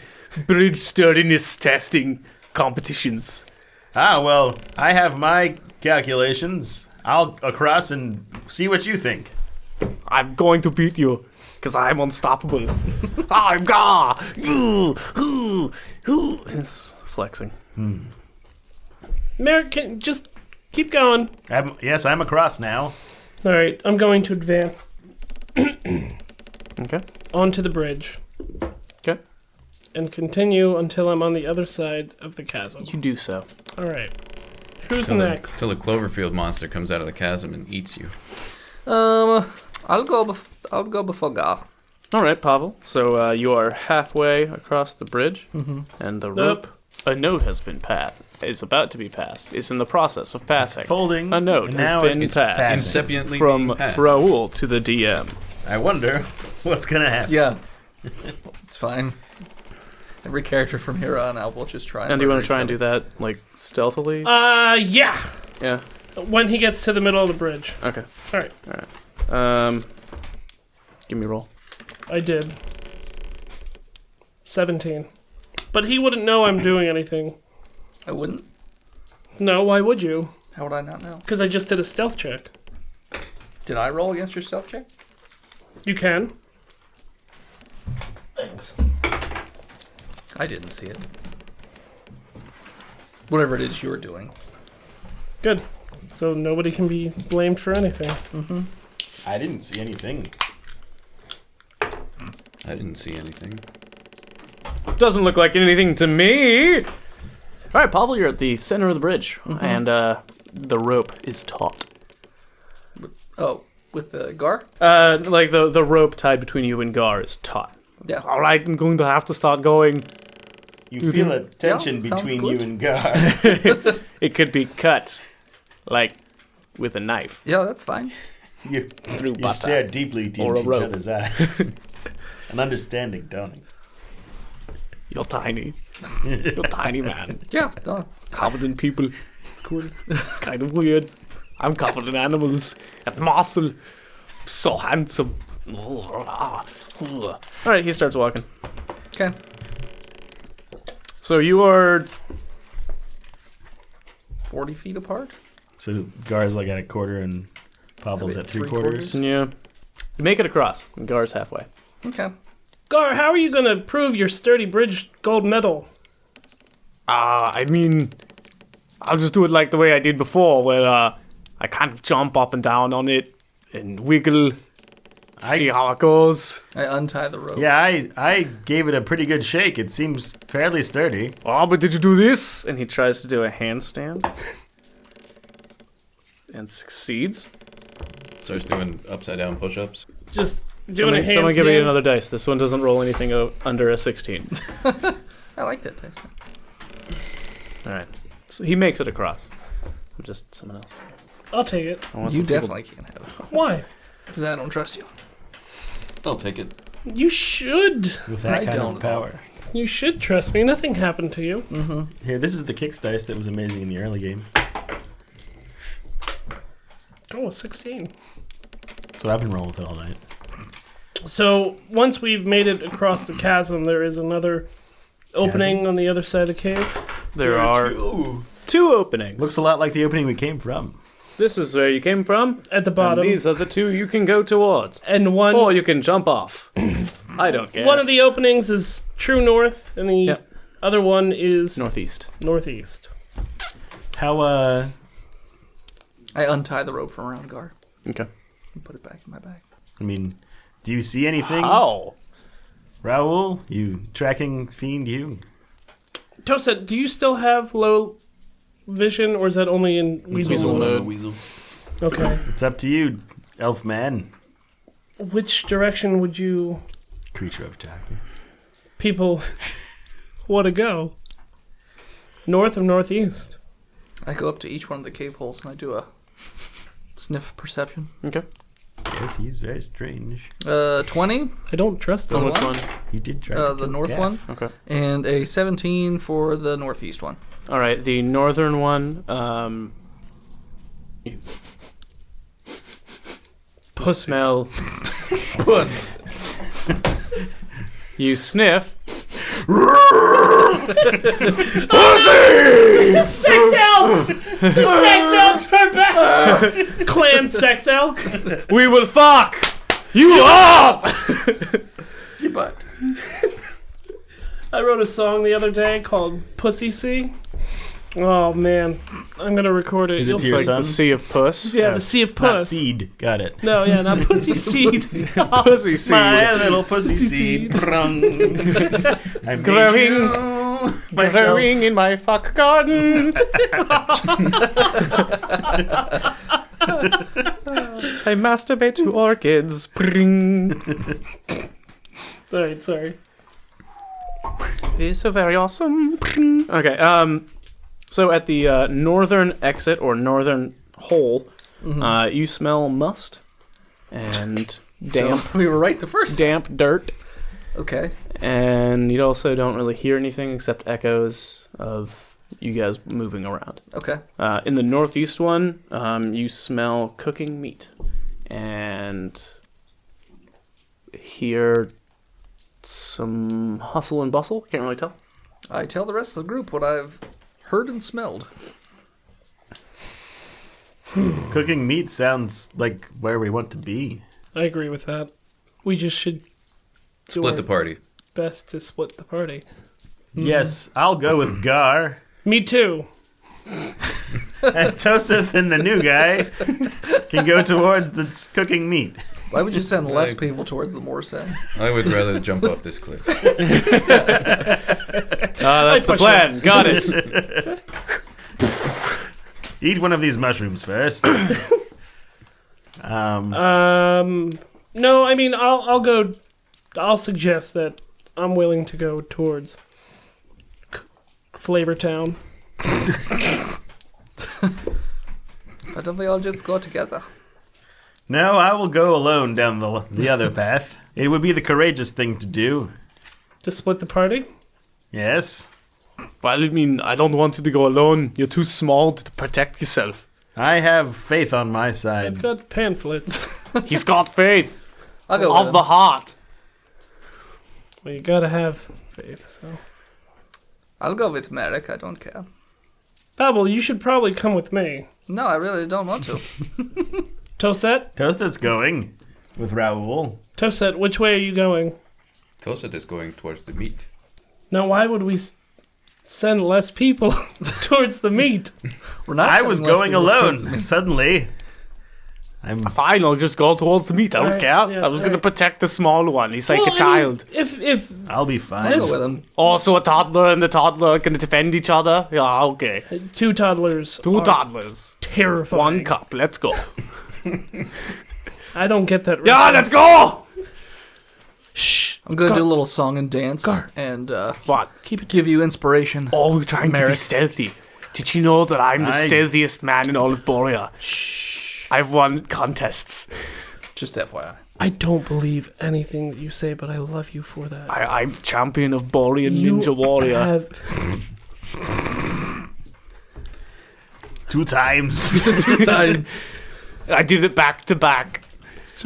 bridge sturdiness testing competitions. Ah, well, I have my calculations. I'll across and see what you think. I'm going to beat you, because I'm unstoppable. I'm Gar! It's flexing. Merrick, just keep going. Yes, I'm across now. All right, I'm going to advance Okay. onto the bridge Okay. and continue until I'm on the other side of the chasm. You do so. All right. Who's Till next? the Cloverfield monster comes out of the chasm and eats you. I'll go before Gar. All right, Pavel. So you are halfway across the bridge, and the rope. A note has been passed. Is about to be passed. Is in the process of passing. Folding. A note and has now been it's passed. passing. Incipiently From being passed. Raoul to the DM. I wonder what's gonna happen. Yeah, it's fine. Every character from here on out will just try. And do you want to try and do that like stealthily? Yeah. Yeah. When he gets to the middle of the bridge. Okay. All right. Give me a roll. I did. 17. But he wouldn't know I'm doing anything. I wouldn't. No, why would you? How would I not know? Because I just did a stealth check. Did I roll against your stealth check? You can. Thanks. I didn't see it. Whatever it is you're doing. Good. So nobody can be blamed for anything. I didn't see anything. I didn't see anything. Doesn't look like anything to me. All right, Pavel, you're at the center of the bridge, and the rope is taut. Oh, with the Gar? Like the rope tied between you and Gar is taut. Yeah. All right, I'm going to have to start going. You feel a tension Yeah, sounds between good. you and Gar. It could be cut, like with a knife Yeah, that's fine. You through butter. stare deeply into Or a each rope. other's eyes. An understanding, don't you? You're tiny. You're tiny, man. Yeah, no, Covered in people. It's cool. It's kind of weird. I'm covered in animals and muscle. So handsome. All right, he starts walking. okay. So you are 40 feet apart? So Gar's like at a quarter and Pavel's at three quarters. yeah. You make it across. And Gar's halfway. Okay. Gar, how are you going to prove your sturdy bridge gold medal? I mean, I'll just do it like the way I did before, where I kind of jump up and down on it and wiggle, see how it goes. I untie the rope. Yeah, I gave it a pretty good shake. It seems fairly sturdy. Oh, but did you do this? And he tries to do a handstand. And succeeds. Starts doing upside down push-ups. Just doing a handstand. Someone give me another dice. This one doesn't roll anything under a 16. I like that dice. All right. So he makes it across. I'm just someone else. I'll take it. I want You some people- definitely can't have it. Why? Because I don't trust you. I'll take it. You should. With that I kind don't of power. You should trust me. Nothing happened to you. Here, this is the kicks dice that was amazing in the early game. Oh, 16. That's what I've been rolling with all night. So once we've made it across the chasm, there is another opening on the other side of the cave. There are two openings. Looks a lot like the opening we came from. This is where you came from. At the bottom. And these are the two you can go towards. And one Or you can jump off. I don't care. one of the openings is true north, and the other one is northeast. northeast. How, I untie the rope from around Gar Okay. and put it back in my bag. I mean, do you see anything? How? Raoul, you tracking fiend, you? Toset, do you still have low vision, or is that only in weasel mode? Weasel. Okay. It's up to you, elf man. Which direction would you Creature of attack. people want to go? North or northeast? I go up to each one of the cave holes and I do a sniff perception. Okay. Yes, he's very strange. 20 I don't trust For them. Which one? He did try to the kill north Gaff. one, Okay. and a 17 for the northeast one. All right. The northern one. You smell. Puss. You sniff. Sex elves! The sex elves are back! Clan sex elk. We will fuck you up. See, but I wrote a song the other day called Pussy Sea. Oh man, I'm gonna record it. Is it You'll to your see- son? The sea of puss. Yeah, the Sea of Not Puss. seed. Got it. No, yeah, not Pussy Seed. Pussy seed. My little pussy Pussy seed. seed. I made Growing. you myself. Growing in my fuck garden. I masturbate to orchids. Pring. Alright, sorry. It is so very awesome. Pring. Okay. So at the northern exit or northern hole, you smell must and damp, So we were right the first. damp dirt, Okay. and you also don't really hear anything except echoes of you guys moving around. Okay. In the northeast one, you smell cooking meat and hear some hustle and bustle. Can't really tell. I tell the rest of the group what I've heard and smelled. Cooking meat sounds like where we want to be. I agree with that. We just should do Split our the party. best to split the party. Yes, I'll go with Gar. Me too. And Tosef and the new guy can go towards the cooking meat. Why would you send less people towards the Morse end? I would rather jump off this cliff. That's the plan. Got it. Eat one of these mushrooms first. No, I mean, I'll go. I'll suggest that I'm willing to go towards Flavor Town. Why don't we all just go together? No, I will go alone down the other path. It would be the courageous thing to do. To split the party? Yes. Well, I mean, I don't want you to go alone. You're too small to protect yourself. I have faith on my I've side. got pamphlets. He's got faith I'll go with of him. the heart. Well, you gotta have faith, so. I'll go with Merrick. I don't care. Babel, you should probably come with me. No, I really don't want to. Toset? Toset's going with Raoul. Toset, which way are you going? Toset is going towards the meat. Now, why would we send less people towards the meat? We're not. I was sending less going people towards the alone. meat. Suddenly, I'm Fine, I'll just go towards the meat. I don't Alright, care. yeah, I was going to alright. protect the small one. He's like Well, a child. I mean, if I'll be I'll fine. go with him. Also, a toddler and the toddler can defend each other. Yeah, okay. two toddlers Two are toddlers. terrifying. One cup. Let's go. I don't get that. Yeah, let's go. Shh. I'm gonna Gar- do a little song and dance Gar. and What? give you inspiration. Oh, we're trying to be Merrick. stealthy. Did you know that I'm the I- stealthiest man in all of Borea? Shh. I've won contests. Just FYI. I don't believe anything that you say, but I love you for that. I'm champion of Borean You Ninja Warrior. have- 2 times. Time. I did it back to back.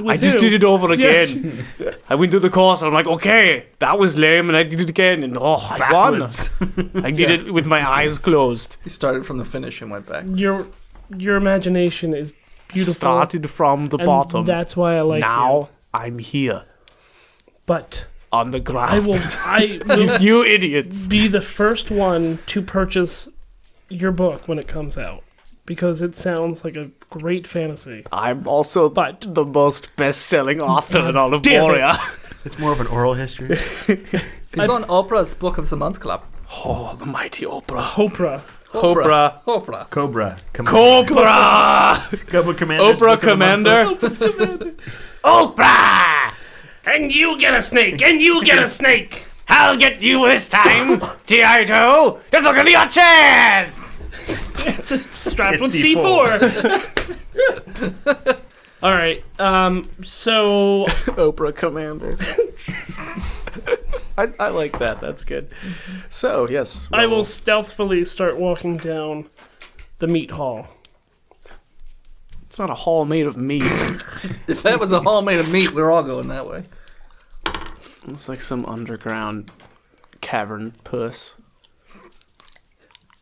I just did it over again. I went through the course and I'm like, okay, that was lame, and I did it again, and I Backwards. won. I did it with my eyes closed. He started from the finish and went back. Your imagination is beautiful. Started from the and bottom. That's why I like now you. I'm here But on the ground. I will You idiots. be the first one to purchase your book when it comes out because it sounds like a great fantasy. I'm also the most best-selling author in all of Damn it. Moria. It's more of an oral history. He's on Oprah's Book of the Month Club. Oh, the mighty Oprah. Oprah. Oprah. Oprah. Cobra. Cobra! Cobra Commander. Oprah Commander. Oprah! And you get a snake. And you get a snake. I'll get you this time, G.I. Joe. Just look at your chairs. It's strapped with It's C4. All right. So Oprah Commander. I like that. That's good. So, yes. I will stealthily start walking down the meat hall. It's not a hall made of meat. If that was a hall made of meat, we're all going that way. It's like some underground cavern puss.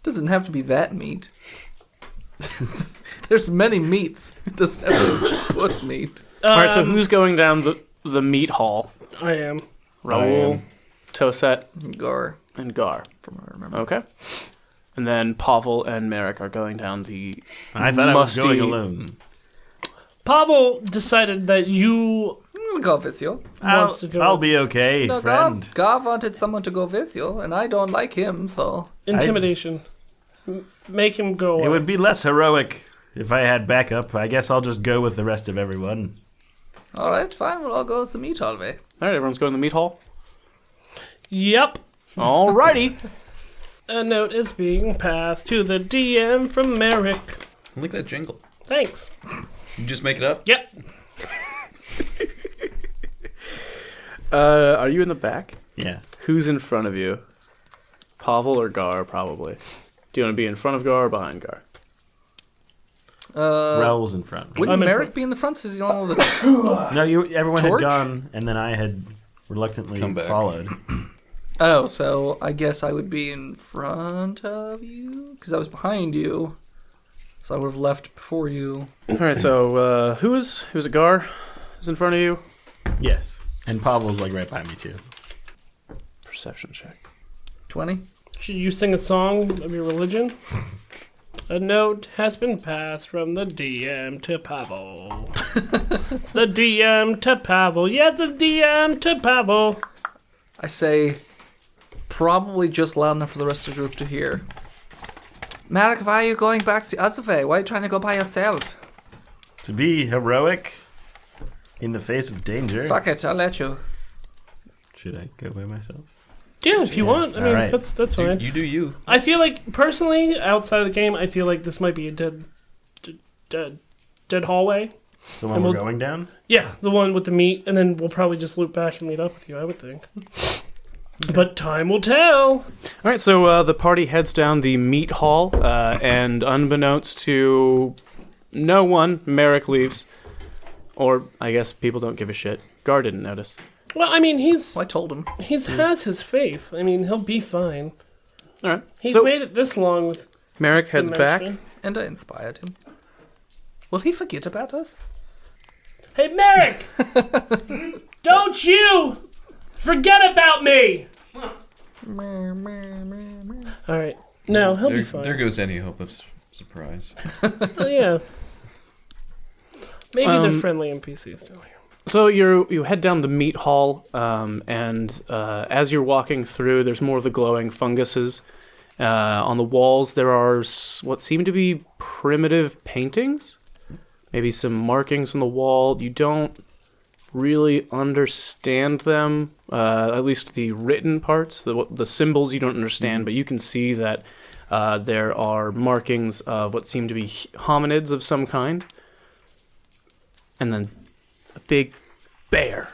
Doesn't have to be that meat. There's many meats. It doesn't have to be puss meat. All right, so who's going down the meat hall? I am. Raoul, Toset, Gar, and Gar. from what I remember. Okay. And then Pavel and Merrick are going down the I thought I was musty- going alone. Pavel decided that you I'll go with you. wants to go. I'll be okay, No, friend. Gar wanted someone to go with you, and I don't like him, so... Intimidation. Make him go away. It would be less heroic if I had backup. I guess I'll just go with the rest of everyone. Alright, fine, we'll all go with the meat hall way. All right, everyone's going to the meat hall. Yep. Alrighty. A note is being passed to the DM from Merrick. I like that jingle. Thanks. You just make it up? Yep. Are you in the back? Yeah. Who's in front of you? Pavel or Gar, probably. Do you want to be in front of Gar or behind Gar? Raoul's in front. Wouldn't I'm in Merrick front. be in the front since he's the only one with the... No, everyone Torch? had gone, and then I had reluctantly Come back. followed. Oh, so I guess I would be in front of you? Because I was behind you. So I would have left before you. All right, so who's it? Gar? Who's in front of you? Yes. And Pavel's like right behind me too. Perception check. 20? Should you sing a song of your religion? A note has been passed from the DM to Pavel. The DM to Pavel. Yes, the DM to Pavel. I say probably just loud enough for the rest of the group to hear. Marek, why are you going back the other way? Why are you trying to go by yourself? To be heroic in the face of danger. Fuck it, I'll let you. Should I go by myself? Yeah, if you want. I mean, Alright. that's fine. You do you. I feel like, personally, outside of the game, I feel like this might be a dead hallway. The one And we're we'll- going down? Yeah, the one with the meat, and then we'll probably just loop back and meet up with you, I would think. But time will tell. All right, so the party heads down the meat hall, and unbeknownst to no one, Merrick leaves. Or I guess people don't give a shit. Gar didn't notice. Well, I mean, Well, I told him. has his faith. I mean, he'll be fine. All right, He's so made it this long with Merrick heads back. dementia. And I inspired him. Will he forget about us? Hey, Merrick! Don't you forget about me! All right. No, he'll be fine. There goes any hope of surprise. Oh, yeah. Maybe they're Um, friendly NPCs down here. So you head down the meat hall, and as you're walking through, there's more of the glowing funguses. On the walls, there are what seem to be primitive paintings. Maybe some markings on the wall. You don't really understand them, at least the written parts. The symbols you don't understand, but you can see that there are markings of what seem to be hominids of some kind. And then a big bear.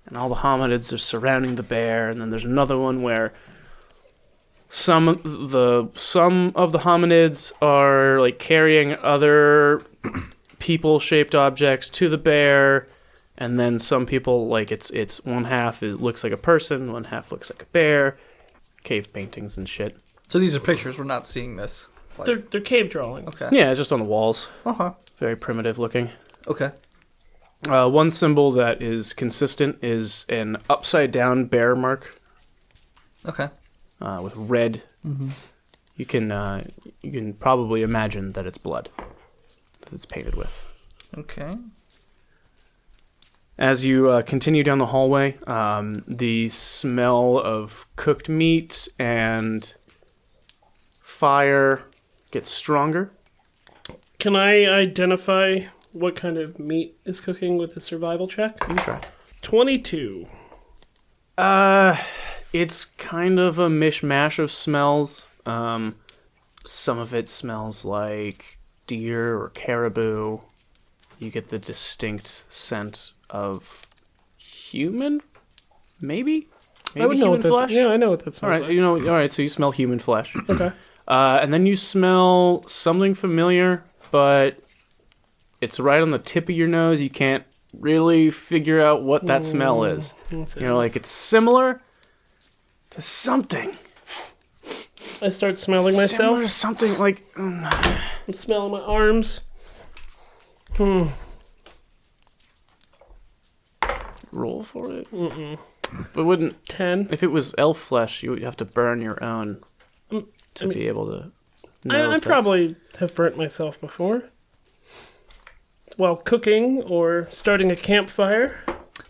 And all the hominids are surrounding the bear. And then there's another one where some of the hominids are like carrying other people-shaped objects to the bear, and then some people, like, it's one half it looks like a person, one half looks like a bear, cave paintings and shit. So these are pictures. We're not seeing this. Like, They're cave drawings. okay. Yeah, it's just on the walls. Uh-huh. Very primitive looking. Okay. One symbol that is consistent is an upside-down bear mark Okay. with red. Mm-hmm. You can probably imagine that it's blood that it's painted with. Okay. As you continue down the hallway, the smell of cooked meat and fire gets stronger. Can I identify what kind of meat is cooking with a survival check? You try. 22. It's kind of a mishmash of smells. Some of it smells like deer or caribou. You get the distinct scent of human, maybe I would know human what flesh. that's. Yeah, I know what that All smells right, like. all right. So you smell human flesh, Okay. and then you smell something familiar, but it's right on the tip of your nose. You can't really figure out what that smell is. Let's see. You're like, it's similar to something. I start smelling Similar myself. to something like. I'm smelling my arms. Roll for it. But wouldn't 10. if it was elf flesh, you would have to burn your own to be able to. Know I if that's- probably have burnt myself before. While cooking or starting a campfire.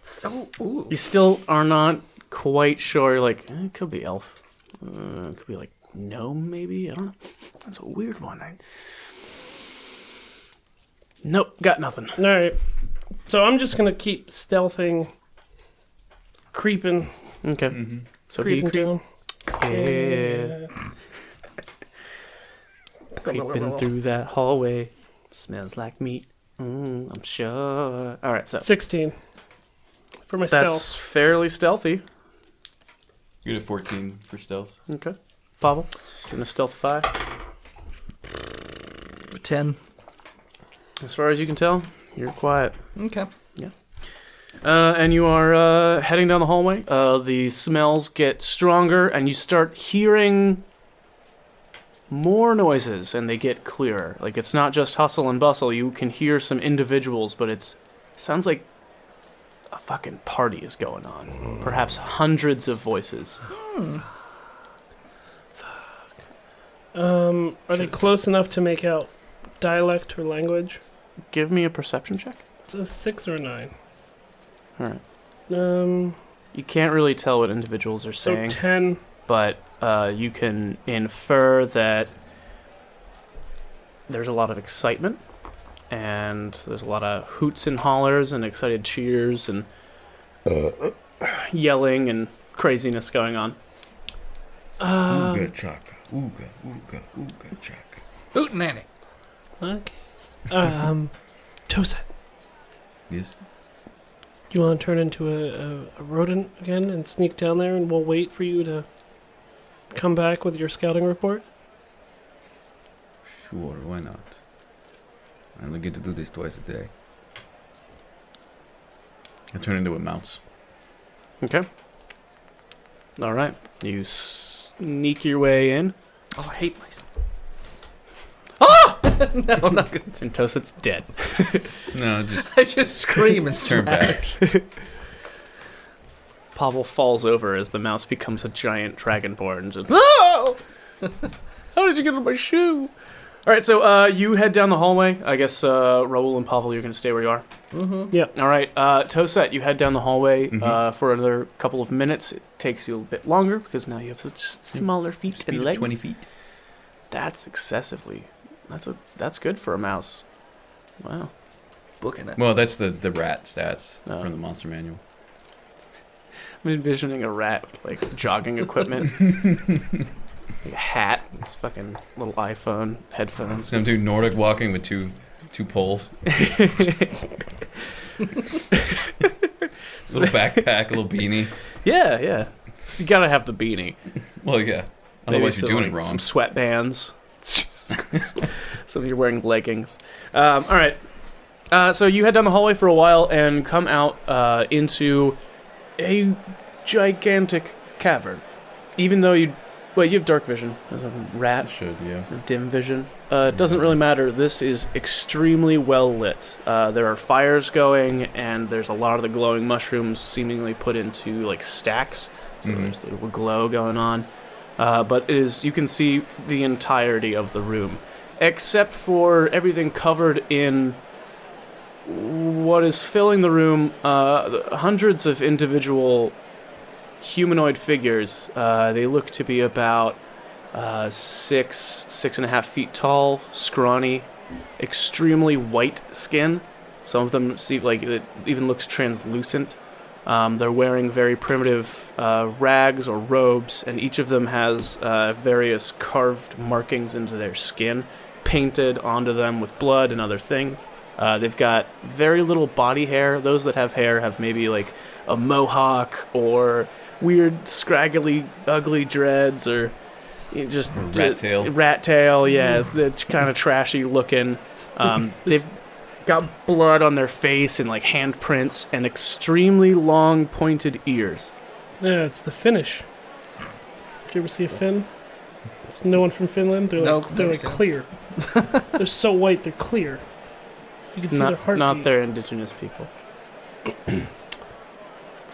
So, ooh. You still are not quite sure. You're like, it could be elf. It could be like gnome, maybe. I don't know. That's a weird one. Nope, got nothing. Alright. So I'm just going to keep stealthing, creeping, Okay. So do you creeping creep? down. Yeah. Creeping through that hallway. Smells like meat. I'm sure. All right, so 16 for my that's stealth. fairly stealthy. You get a 14 for stealth. Okay. Pavel, doing a stealth 5. 10. As far as you can tell, you're quiet. Okay. And you are heading down the hallway. The smells get stronger, and you start hearing more noises, and they get clearer. Like, it's not just hustle and bustle. You can hear some individuals, but it sounds like a fucking party is going on. Perhaps hundreds of voices. Are they close enough to make out dialect or language? Give me a perception check. It's a 6 or a 9. All right. Um, You can't really tell what individuals are so saying, 10. but you can infer that there's a lot of excitement, and there's a lot of hoots and hollers and excited cheers and yelling and craziness going on. Ooga chaka. Ooga, ooga, ooga chaka. Hoot nanny. Okay. Toset, Yes? you want to turn into a rodent again and sneak down there, and we'll wait for you to come back with your scouting report? Sure, why not? I only get to do this twice a day. I turn into a mouse. Okay. All right. You sneak your way in. Oh, I hate myself. Ah! No, I'm not good. And Toset's dead. No, just I just scream and turn smash. back. Pavel falls over as the mouse becomes a giant dragonborn. Just, oh! How did you get on my shoe? All right, so you head down the hallway. I guess Raoul and Pavel, you're going to stay where you are. Mm-hmm. Yeah. All right, Toset, you head down the hallway for another couple of minutes. It takes you a bit longer because now you have such smaller feet and legs. 20 feet. That's excessively. That's good for a mouse. Wow. Booking it. Well, that's the rat stats Oh. from the monster manual. I'm envisioning a rat like jogging equipment, like a hat, this fucking little iPhone, headphones. Some dude Nordic walking with two poles. Little backpack, a little beanie. Yeah. So you gotta have the beanie. Well, yeah. Maybe Otherwise, you're some, doing it like, wrong. Some sweatbands. Jesus Christ. So you're wearing leggings. All right. So you head down the hallway for a while and come out into a gigantic cavern. Even though you have dark vision as a rat. Should, yeah. Or dim vision. It doesn't really matter. This is extremely well lit. There are fires going, and there's a lot of the glowing mushrooms seemingly put into like stacks. So there's a little glow going on. But you can see the entirety of the room, except for everything covered in what is filling the room. Hundreds of individual humanoid figures. They look to be about 6.5 feet tall, scrawny, extremely white skin. Some of them seem like it even looks translucent. They're wearing very primitive rags or robes, and each of them has various carved markings into their skin, painted onto them with blood and other things. They've got very little body hair. Those that have hair have maybe like a mohawk or weird, scraggly, ugly dreads, or just rat tail. Rat tail, yeah. It's kind of trashy looking. They've got blood on their face and like handprints and extremely long, pointed ears. Yeah, it's the Finnish. Did you ever see a Finn? No one from Finland? They're like, they're like clear. They're so white, they're clear. You can see their heartbeat. Not their indigenous people.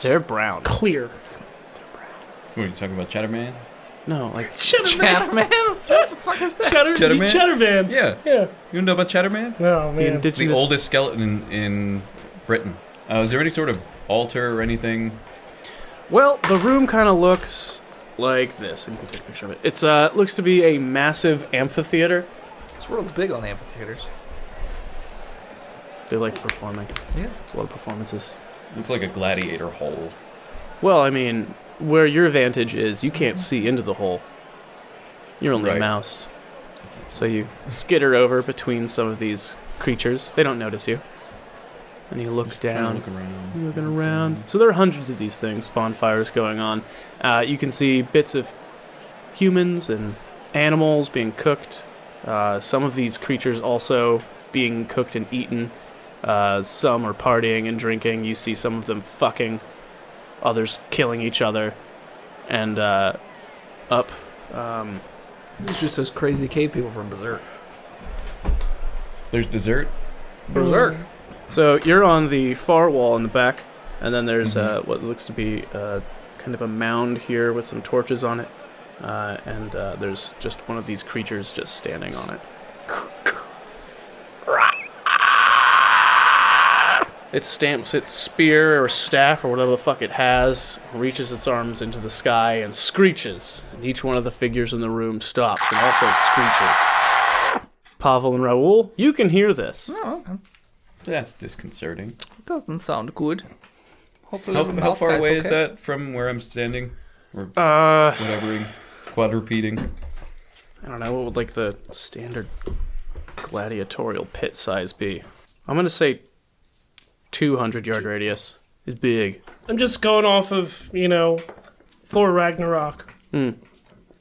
They're brown. Clear. What are you talking about, Chatterman? No, like Chatterman? What the fuck is that? Chatterman? Chatterman. Yeah. Yeah. You know about Chatterman? Oh, the man. It's the indigenous. oldest skeleton in Britain. Is there any sort of altar or anything? Well, the room kind of looks like this, and you can take a picture of it. It's looks to be a massive amphitheater. This world's big on amphitheaters. They like performing. Yeah. There's a lot of performances. Looks like a gladiator hole. Well, I mean, where your vantage is, you can't see into the hole. You're only a Right. mouse. So you skitter over between some of these creatures. They don't notice you. And you look down. Look around. You're looking around. So there are hundreds of these things, bonfires going on. You can see bits of humans and animals being cooked. Some of these creatures also being cooked and eaten. Some are partying and drinking. You see some of them fucking, others killing each other. And up. It's just those crazy cave people from Berserk. There's dessert. Berserk. So you're on the far wall in the back, and then there's what looks to be kind of a mound here with some torches on it, and there's just one of these creatures just standing on it. It stamps its spear or staff or whatever the fuck it has, reaches its arms into the sky and screeches. And each one of the figures in the room stops and also screeches. Pavel and Raoul, you can hear this. Oh, okay. That's disconcerting. Doesn't sound good. Hopefully How far away is that from where I'm standing? Or whatever, quadrupeding? I don't know, what would like the standard gladiatorial pit size be? I'm gonna say 200-yard radius is big. I'm just going off of, Thor Ragnarok.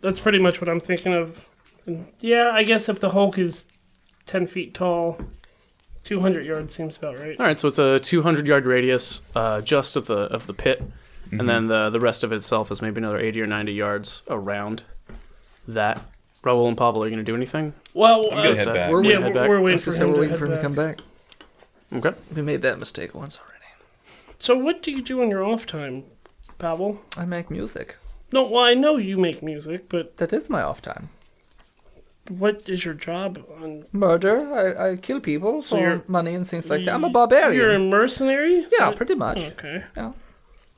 That's pretty much what I'm thinking of. And yeah, I guess if the Hulk is 10 feet tall, 200 yards seems about right. All right, so it's a 200-yard radius just of the pit, and then the rest of itself is maybe another 80 or 90 yards around that. Raoul and Pavel, are you going to do anything? Well, I'm gonna head back. We're yeah, head back. we're waiting Let's for just him say we're to waiting head for him to back. come back. Okay. We made that mistake once already. So what do you do in your off time, Pavel? I make music. No, well, I know you make music, but That is my off time. what is your job on... Murder. I kill people So for you're- money and things like that. I'm a barbarian. You're a mercenary? Is Yeah, that- pretty much. Okay. Yeah.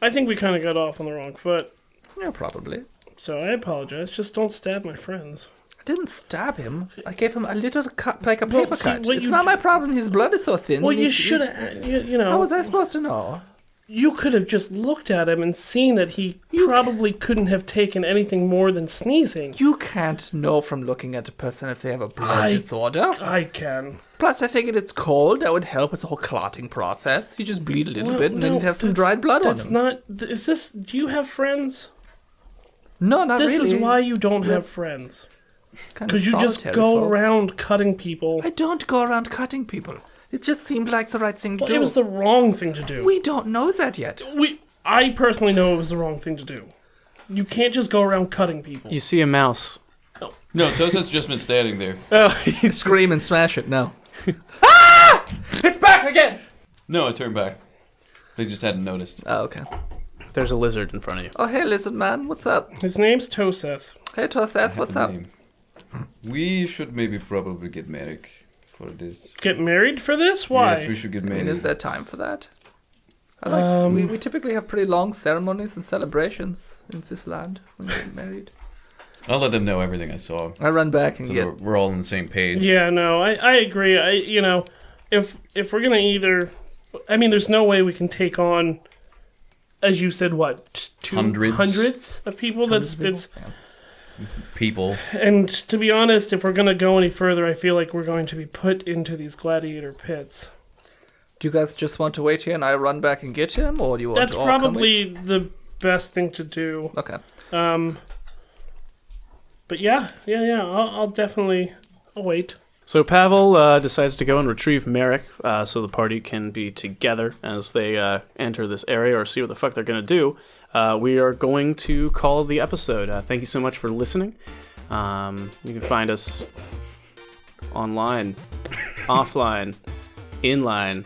I think we kind of got off on the wrong foot, Yeah, probably. so I apologize. Just don't stab my friends. I didn't stab him. I gave him a little cut, like a Well, paper see, cut. what It's you not do- my problem. His blood is so thin. Well, he you needs to should eat. have, you know... How was I supposed to know? You could have just looked at him and seen that he probably couldn't have taken anything more than sneezing. You can't know from looking at a person if they have a blood disorder. I can. Plus, I figured it's cold. That would help with the whole clotting process. You just bleed a little Well, bit and then no, you'd have some that's- dried blood on That's him. not... Is this... Do you have friends? No, not This really. is why you don't have friends. Kind of Because you just solitary go folk. around cutting people. I don't go around cutting people. It just seemed like the right thing to Well, do. it was the wrong thing to do. We don't know that yet. I personally know it was the wrong thing to do. You can't just go around cutting people. You see a mouse. No, Tosa's just been standing there. Scream and smash it. No. Ah! It's back again. No, I turned back. They just hadn't noticed. Oh, okay. There's a lizard in front of you. Oh, hey, lizard man. What's up? His name's Toseth. Hey, Toseth. What's up? We should maybe probably get married for this. Get married for this? Why? Yes, we should get I married. mean, is there time for that? I like, we typically have pretty long ceremonies and celebrations in this land when we get married. I'll let them know everything I saw. I run back and So get... we're all on the same page. Yeah, no, I agree. If we're gonna either, I mean, there's no way we can take on, as you said, what, hundreds of people. That's People. And to be honest, if we're gonna go any further, I feel like we're going to be put into these gladiator pits. Do you guys just want to wait here and I run back and get him, or do you want That's to all come probably the best thing to do. Okay. But yeah, I'll definitely, I'll wait. So Pavel decides to go and retrieve Merrick so the party can be together as they enter this area or see what the fuck they're going to do. We are going to call the episode. Thank you so much for listening. You can find us online, offline, inline,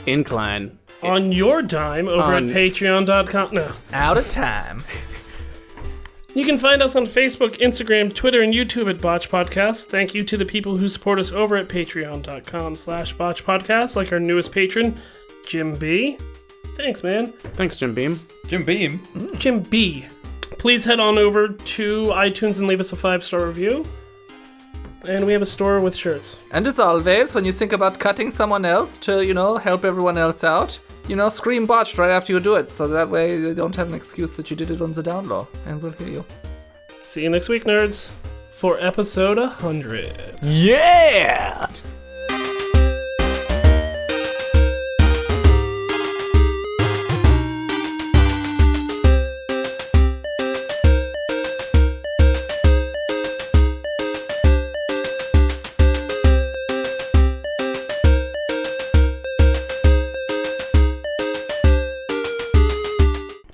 incline. On your dime over at patreon.com. No. Out of time. You can find us on Facebook, Instagram, Twitter, and YouTube at Botched Podcast. Thank you to the people who support us over at patreon.com/Botched Podcast, like our newest patron, Jim B. Thanks, man. Thanks, Jim Beam. Jim Beam. Jim B. Please head on over to iTunes and leave us a 5-star review. And we have a store with shirts. And as always, when you think about cutting someone else to, help everyone else out, scream botched right after you do it, so that way you don't have an excuse that you did it on the down low, and we'll hear you. See you next week, nerds, for episode 100. Yeah!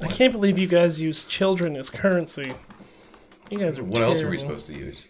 I can't believe you guys use children as currency. You guys are What else are we terrible. supposed to use?